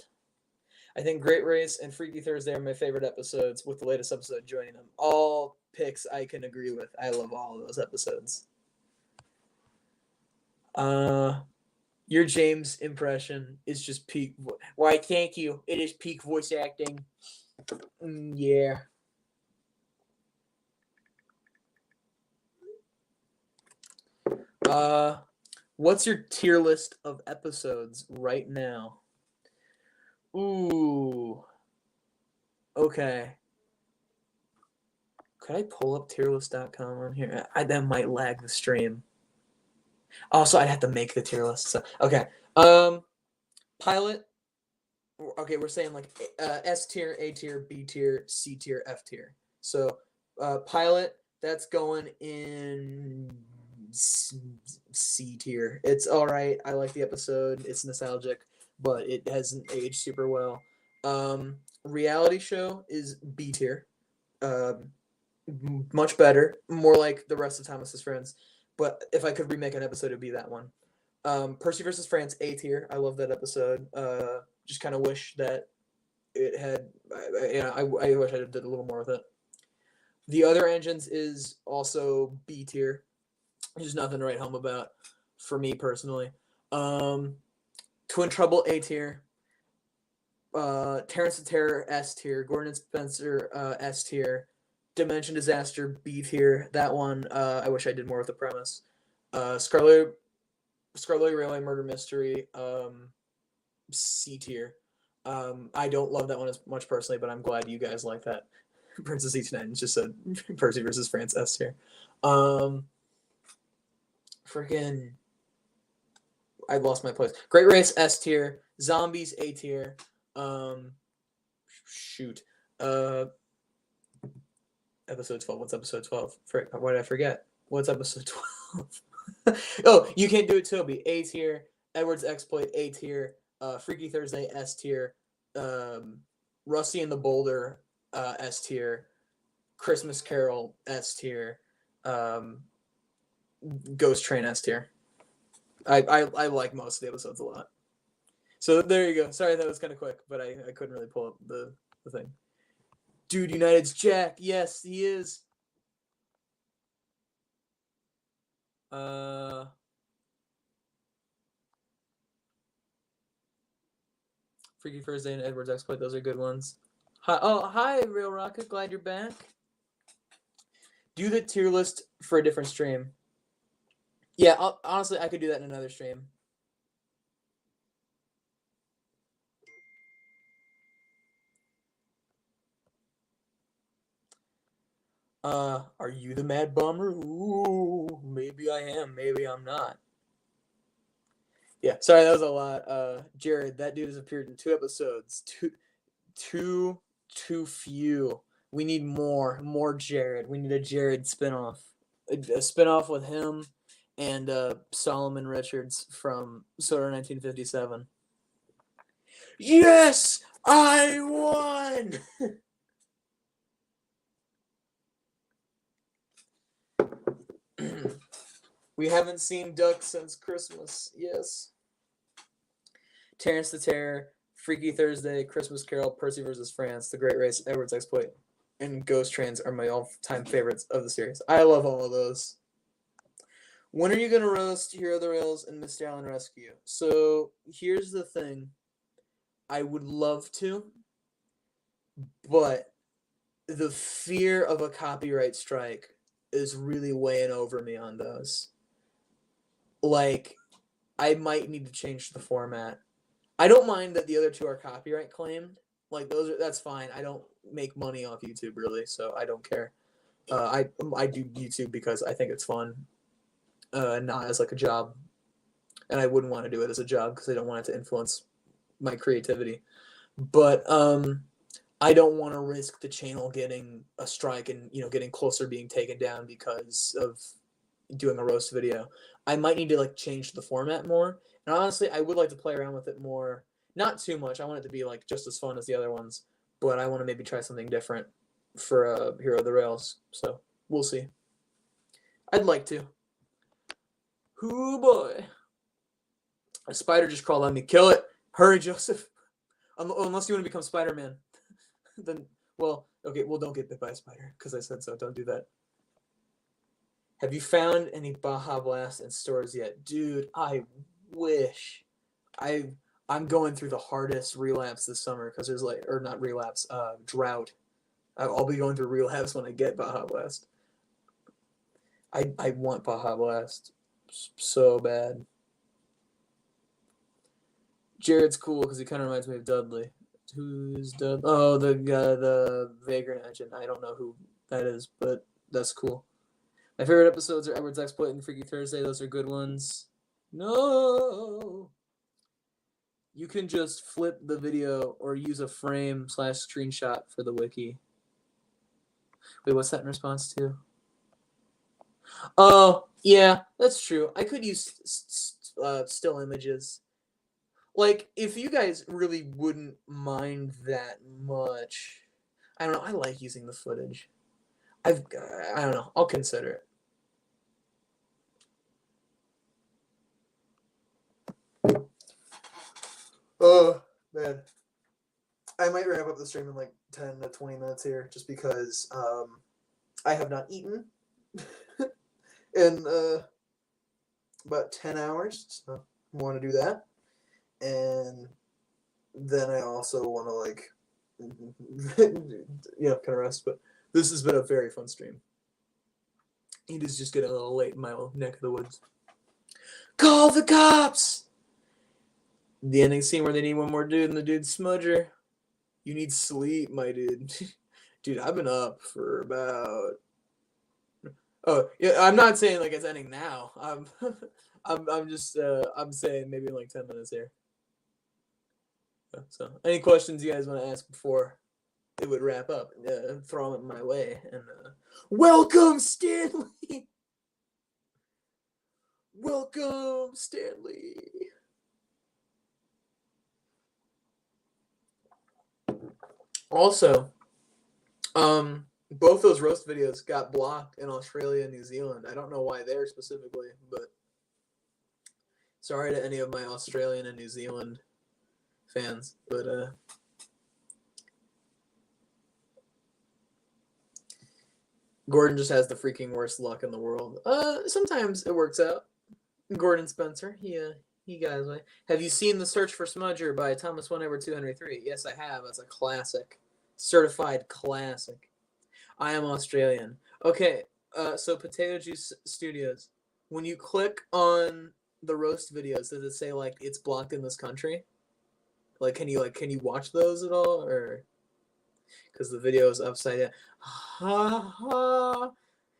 I think Great Race and Freaky Thursday are my favorite episodes, with the latest episode joining them. All picks I can agree with. I love all of those episodes. Your James impression is just peak. Why, thank you. It is peak voice acting. Yeah. What's your tier list of episodes right now? Ooh. Okay. Could I pull up tierlist.com on here? That might lag the stream. Also, I'd have to make the tier list. So, okay. Pilot, Okay, we're saying like S tier, A tier, B tier, C tier, F tier. So pilot, that's going in C tier. It's all right. I like the episode. It's nostalgic, but it hasn't aged super well. Reality show is B tier. Um, Much better, more like the rest of Thomas's Friends. But if I could remake an episode, it'd be that one. Percy versus France, A tier. I love that episode. Just kind of wish that it had. I wish I did a little more with it. The Other Engines is also B tier. There's nothing to write home about for me personally. Um, Twin Trouble, A tier. Terrence the Terror, S tier. Gordon and Spencer, S tier. Dimension Disaster, B tier. That one, I wish I did more with the premise. Scarlet Railway Murder Mystery, C tier. I don't love that one as much personally, but I'm glad you guys like that. Princess H9 just said Percy versus France, S tier. Freaking, I lost my place. Great Race, S tier. Zombies, A tier. Shoot. Episode 12. What's episode 12? What did I forget? What's episode 12? Oh, You Can't Do It, Toby. A tier. Edward's Exploit, A tier. Freaky Thursday, S tier. Rusty and the Boulder, S tier. Christmas Carol, S tier. Ghost Train, S tier. I like most of the episodes a lot. So there you go. Sorry that was kind of quick, but I couldn't really pull up the thing. Dude United's Jack. Yes, he is. Freaky Thursday and Edward's Exploit. Those are good ones. Hi, Real Rocket. Glad you're back. Do the tier list for a different stream. Yeah, honestly, I could do that in another stream. Are you the Mad Bomber? Ooh, maybe I am. Maybe I'm not. Yeah, sorry, that was a lot. Jared, that dude has appeared in 2 episodes. Too few. We need more Jared. We need a Jared spinoff. A spinoff with him and Solomon Richards from Soda 1957. Yes, I won. We haven't seen Duck since Christmas. Yes. Terrence the Terror, Freaky Thursday, Christmas Carol, Percy versus France, The Great Race, Edward's Exploit, and Ghost Trains are my all-time favorites of the series. I love all of those. When are you going to roast Hero of the Rails and Mr. Allen Rescue? So here's the thing. I would love to, but the fear of a copyright strike is really weighing over me on those. Like, I might need to change the format. I don't mind that the other 2 are copyright claimed. Like, that's fine. I don't make money off YouTube really, so I don't care. I do YouTube because I think it's fun, not as like a job. And I wouldn't want to do it as a job because I don't want it to influence my creativity. But I don't want to risk the channel getting a strike and getting closer to being taken down because of doing a roast video. I might need to like change the format more. And honestly, I would like to play around with it more. Not too much. I want it to be like just as fun as the other ones, but I want to maybe try something different for Hero of the Rails. So we'll see. I'd like to. Hoo boy. A spider just crawled on me. Kill it. Hurry, Joseph. Unless you want to become Spider-Man. Then, okay, don't get bit by a spider because I said so. Don't do that. Have you found any Baja Blast in stores yet? Dude, I wish. I'm going through the hardest relapse this summer because there's not relapse, drought. I'll be going through relapse when I get Baja Blast. I want Baja Blast so bad. Jared's cool because he kind of reminds me of Dudley. Who's Dudley? Oh, the Vagrant Engine. I don't know who that is, but that's cool. My favorite episodes are Edward's Exploit and Freaky Thursday. Those are good ones. No. You can just flip the video or use a frame/screenshot for the wiki. Wait, what's that in response to? Oh, yeah, that's true. I could use still images. Like, if you guys really wouldn't mind that much, I don't know. I like using the footage. I don't know. I'll consider it. Oh, man. I might wrap up the stream in like 10 to 20 minutes here just because I have not eaten in about 10 hours. So I want to do that. And then I also want to, like, kind of rest. But this has been a very fun stream. It is just getting a little late in my little neck of the woods. Call the cops! The ending scene where they need one more dude and the dude's smudger. You need sleep, my dude. Dude, I've been up for about... Oh, yeah, I'm not saying like it's ending now. I'm just I'm saying maybe in like 10 minutes here. So, any questions you guys want to ask before it would wrap up? Throw them my way. And welcome, Stanley. Welcome, Stanley. Also, both those roast videos got blocked in Australia and New Zealand. I don't know why there specifically, but sorry to any of my Australian and New Zealand fans, but Gordon just has the freaking worst luck in the world. Sometimes it works out. Gordon Spencer, he got his way. Have you seen The Search for Smudger by Thomas 1 Edward 2 Henry 3? Yes, I have. That's a classic. Certified classic. I am Australian. Okay, so Potato Juice Studios. When you click on the roast videos, does it say like it's blocked in this country? Like, can you watch those at all, or because the video is upside down? Ha ha.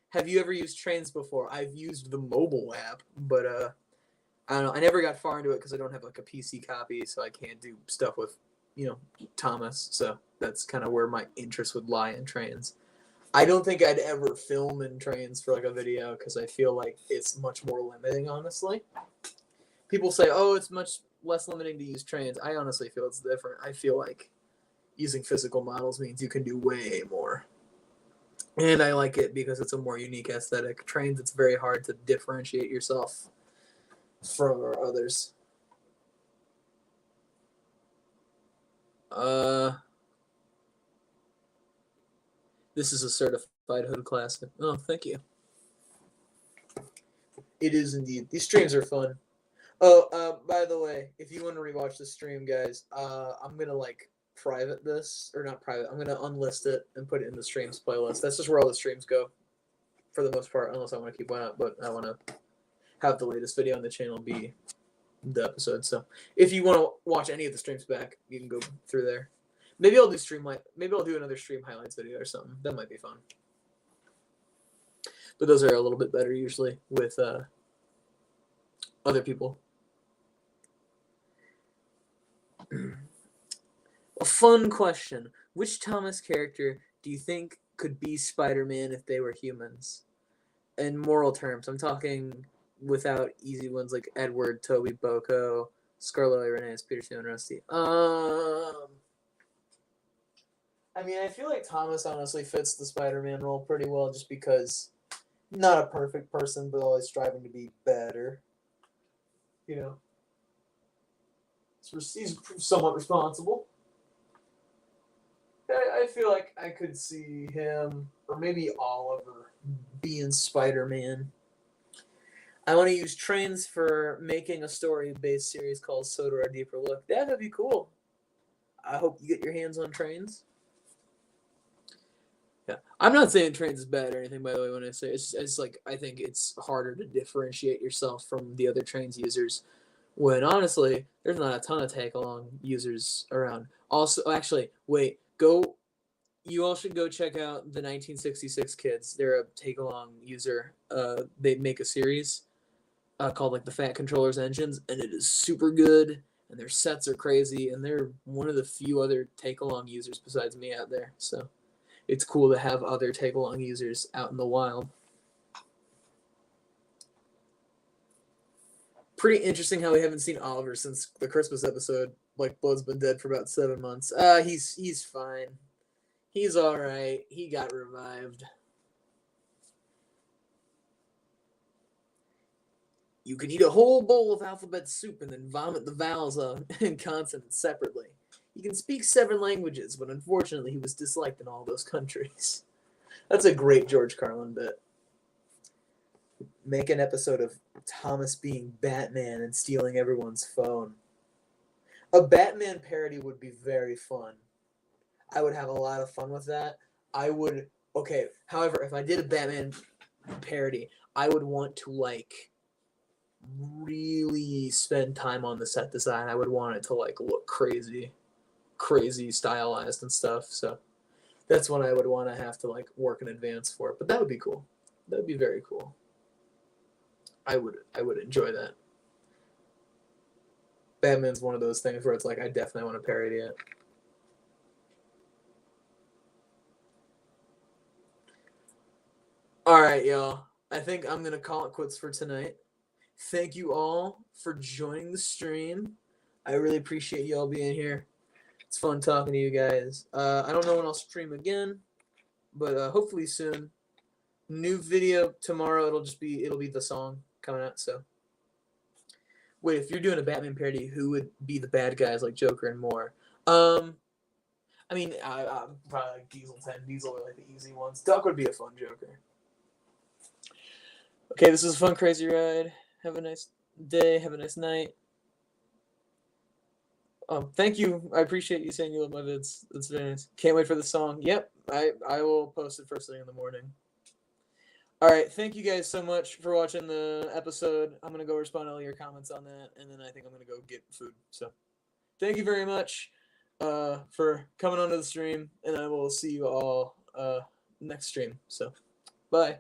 Have you ever used Trains before? I've used the mobile app, but I don't know. I never got far into it because I don't have like a PC copy, so I can't do stuff with Thomas. So that's kind of where my interest would lie in Trains. I don't think I'd ever film in Trains for like a video because I feel like it's much more limiting, honestly. People say, oh, it's much less limiting to use Trains. I honestly feel it's different. I feel like using physical models means you can do way more. And I like it because it's a more unique aesthetic. Trains, it's very hard to differentiate yourself from others. This is a certified hood classic. Oh, thank you. It is indeed. These streams are fun. Oh, by the way, if you want to rewatch the stream, guys, I'm gonna like private this, or not private. I'm gonna unlist it and put it in the streams playlist. That's just where all the streams go, for the most part, unless I want to keep one up. But I want to have the latest video on the channel be the episode. So if you want to watch any of the streams back, you can go through there. Maybe I'll do another stream highlights video or something. That might be fun. But those are a little bit better usually with other people. A fun question. Which Thomas character do you think could be Spider-Man if they were humans? In moral terms, I'm talking without easy ones like Edward, Toby, Boko, Scarlet, Irenaeus, Peter, Sam, and Rusty. I mean, I feel like Thomas honestly fits the Spider-Man role pretty well just because not a perfect person, but always striving to be better. He's somewhat responsible. I feel like I could see him, or maybe Oliver, being Spider-Man. I want to use Trains for making a story-based series called So to Our Deeper Look. That'd be cool. I hope you get your hands on Trains. Yeah, I'm not saying Trains is bad or anything, by the way, when I say it's like, I think it's harder to differentiate yourself from the other Trains users when, honestly, there's not a ton of take-along users around. Also, actually, wait, you all should go check out the 1966 Kids. They're a take-along user. They make a series called, like, the Fat Controllers Engines, and it is super good. and their sets are crazy, and they're one of the few other take-along users besides me out there. So it's cool to have other take-along users out in the wild. Pretty interesting how we haven't seen Oliver since the Christmas episode. Like, Blood's been dead for about 7 months. He's fine. He's all right. He got revived. You can eat a whole bowl of alphabet soup and then vomit the vowels and consonants separately. He can speak 7 languages, but unfortunately he was disliked in all those countries. That's a great George Carlin bit. Make an episode of Thomas being Batman and stealing everyone's phone. A Batman parody would be very fun. I would have a lot of fun with that. However, if I did a Batman parody, I would want to, like, really spend time on the set design. I would want it to, like, look crazy stylized and stuff. So that's what I would want to have to, like, work in advance for. But that would be cool. That would be very cool. I would enjoy that. Batman's one of those things where it's like, I definitely want to parody it. All right, y'all. I think I'm going to call it quits for tonight. Thank you all for joining the stream. I really appreciate you all being here. It's fun talking to you guys. I don't know when I'll stream again, but hopefully soon. New video tomorrow. It'll be the song coming out. So, wait, if you're doing a Batman parody, who would be the bad guys like Joker and more? I mean, probably like Diesel 10. Diesel are like the easy ones. Duck would be a fun Joker. Okay, this was a fun, crazy ride. Have a nice day. Have a nice night. Thank you. I appreciate you saying you love my vids. That's very nice. Can't wait for the song. Yep, I will post it first thing in the morning. All right, thank you guys so much for watching the episode. I'm going to go respond to all your comments on that, and then I think I'm going to go get food. So thank you very much for coming onto the stream, and I will see you all next stream. So bye.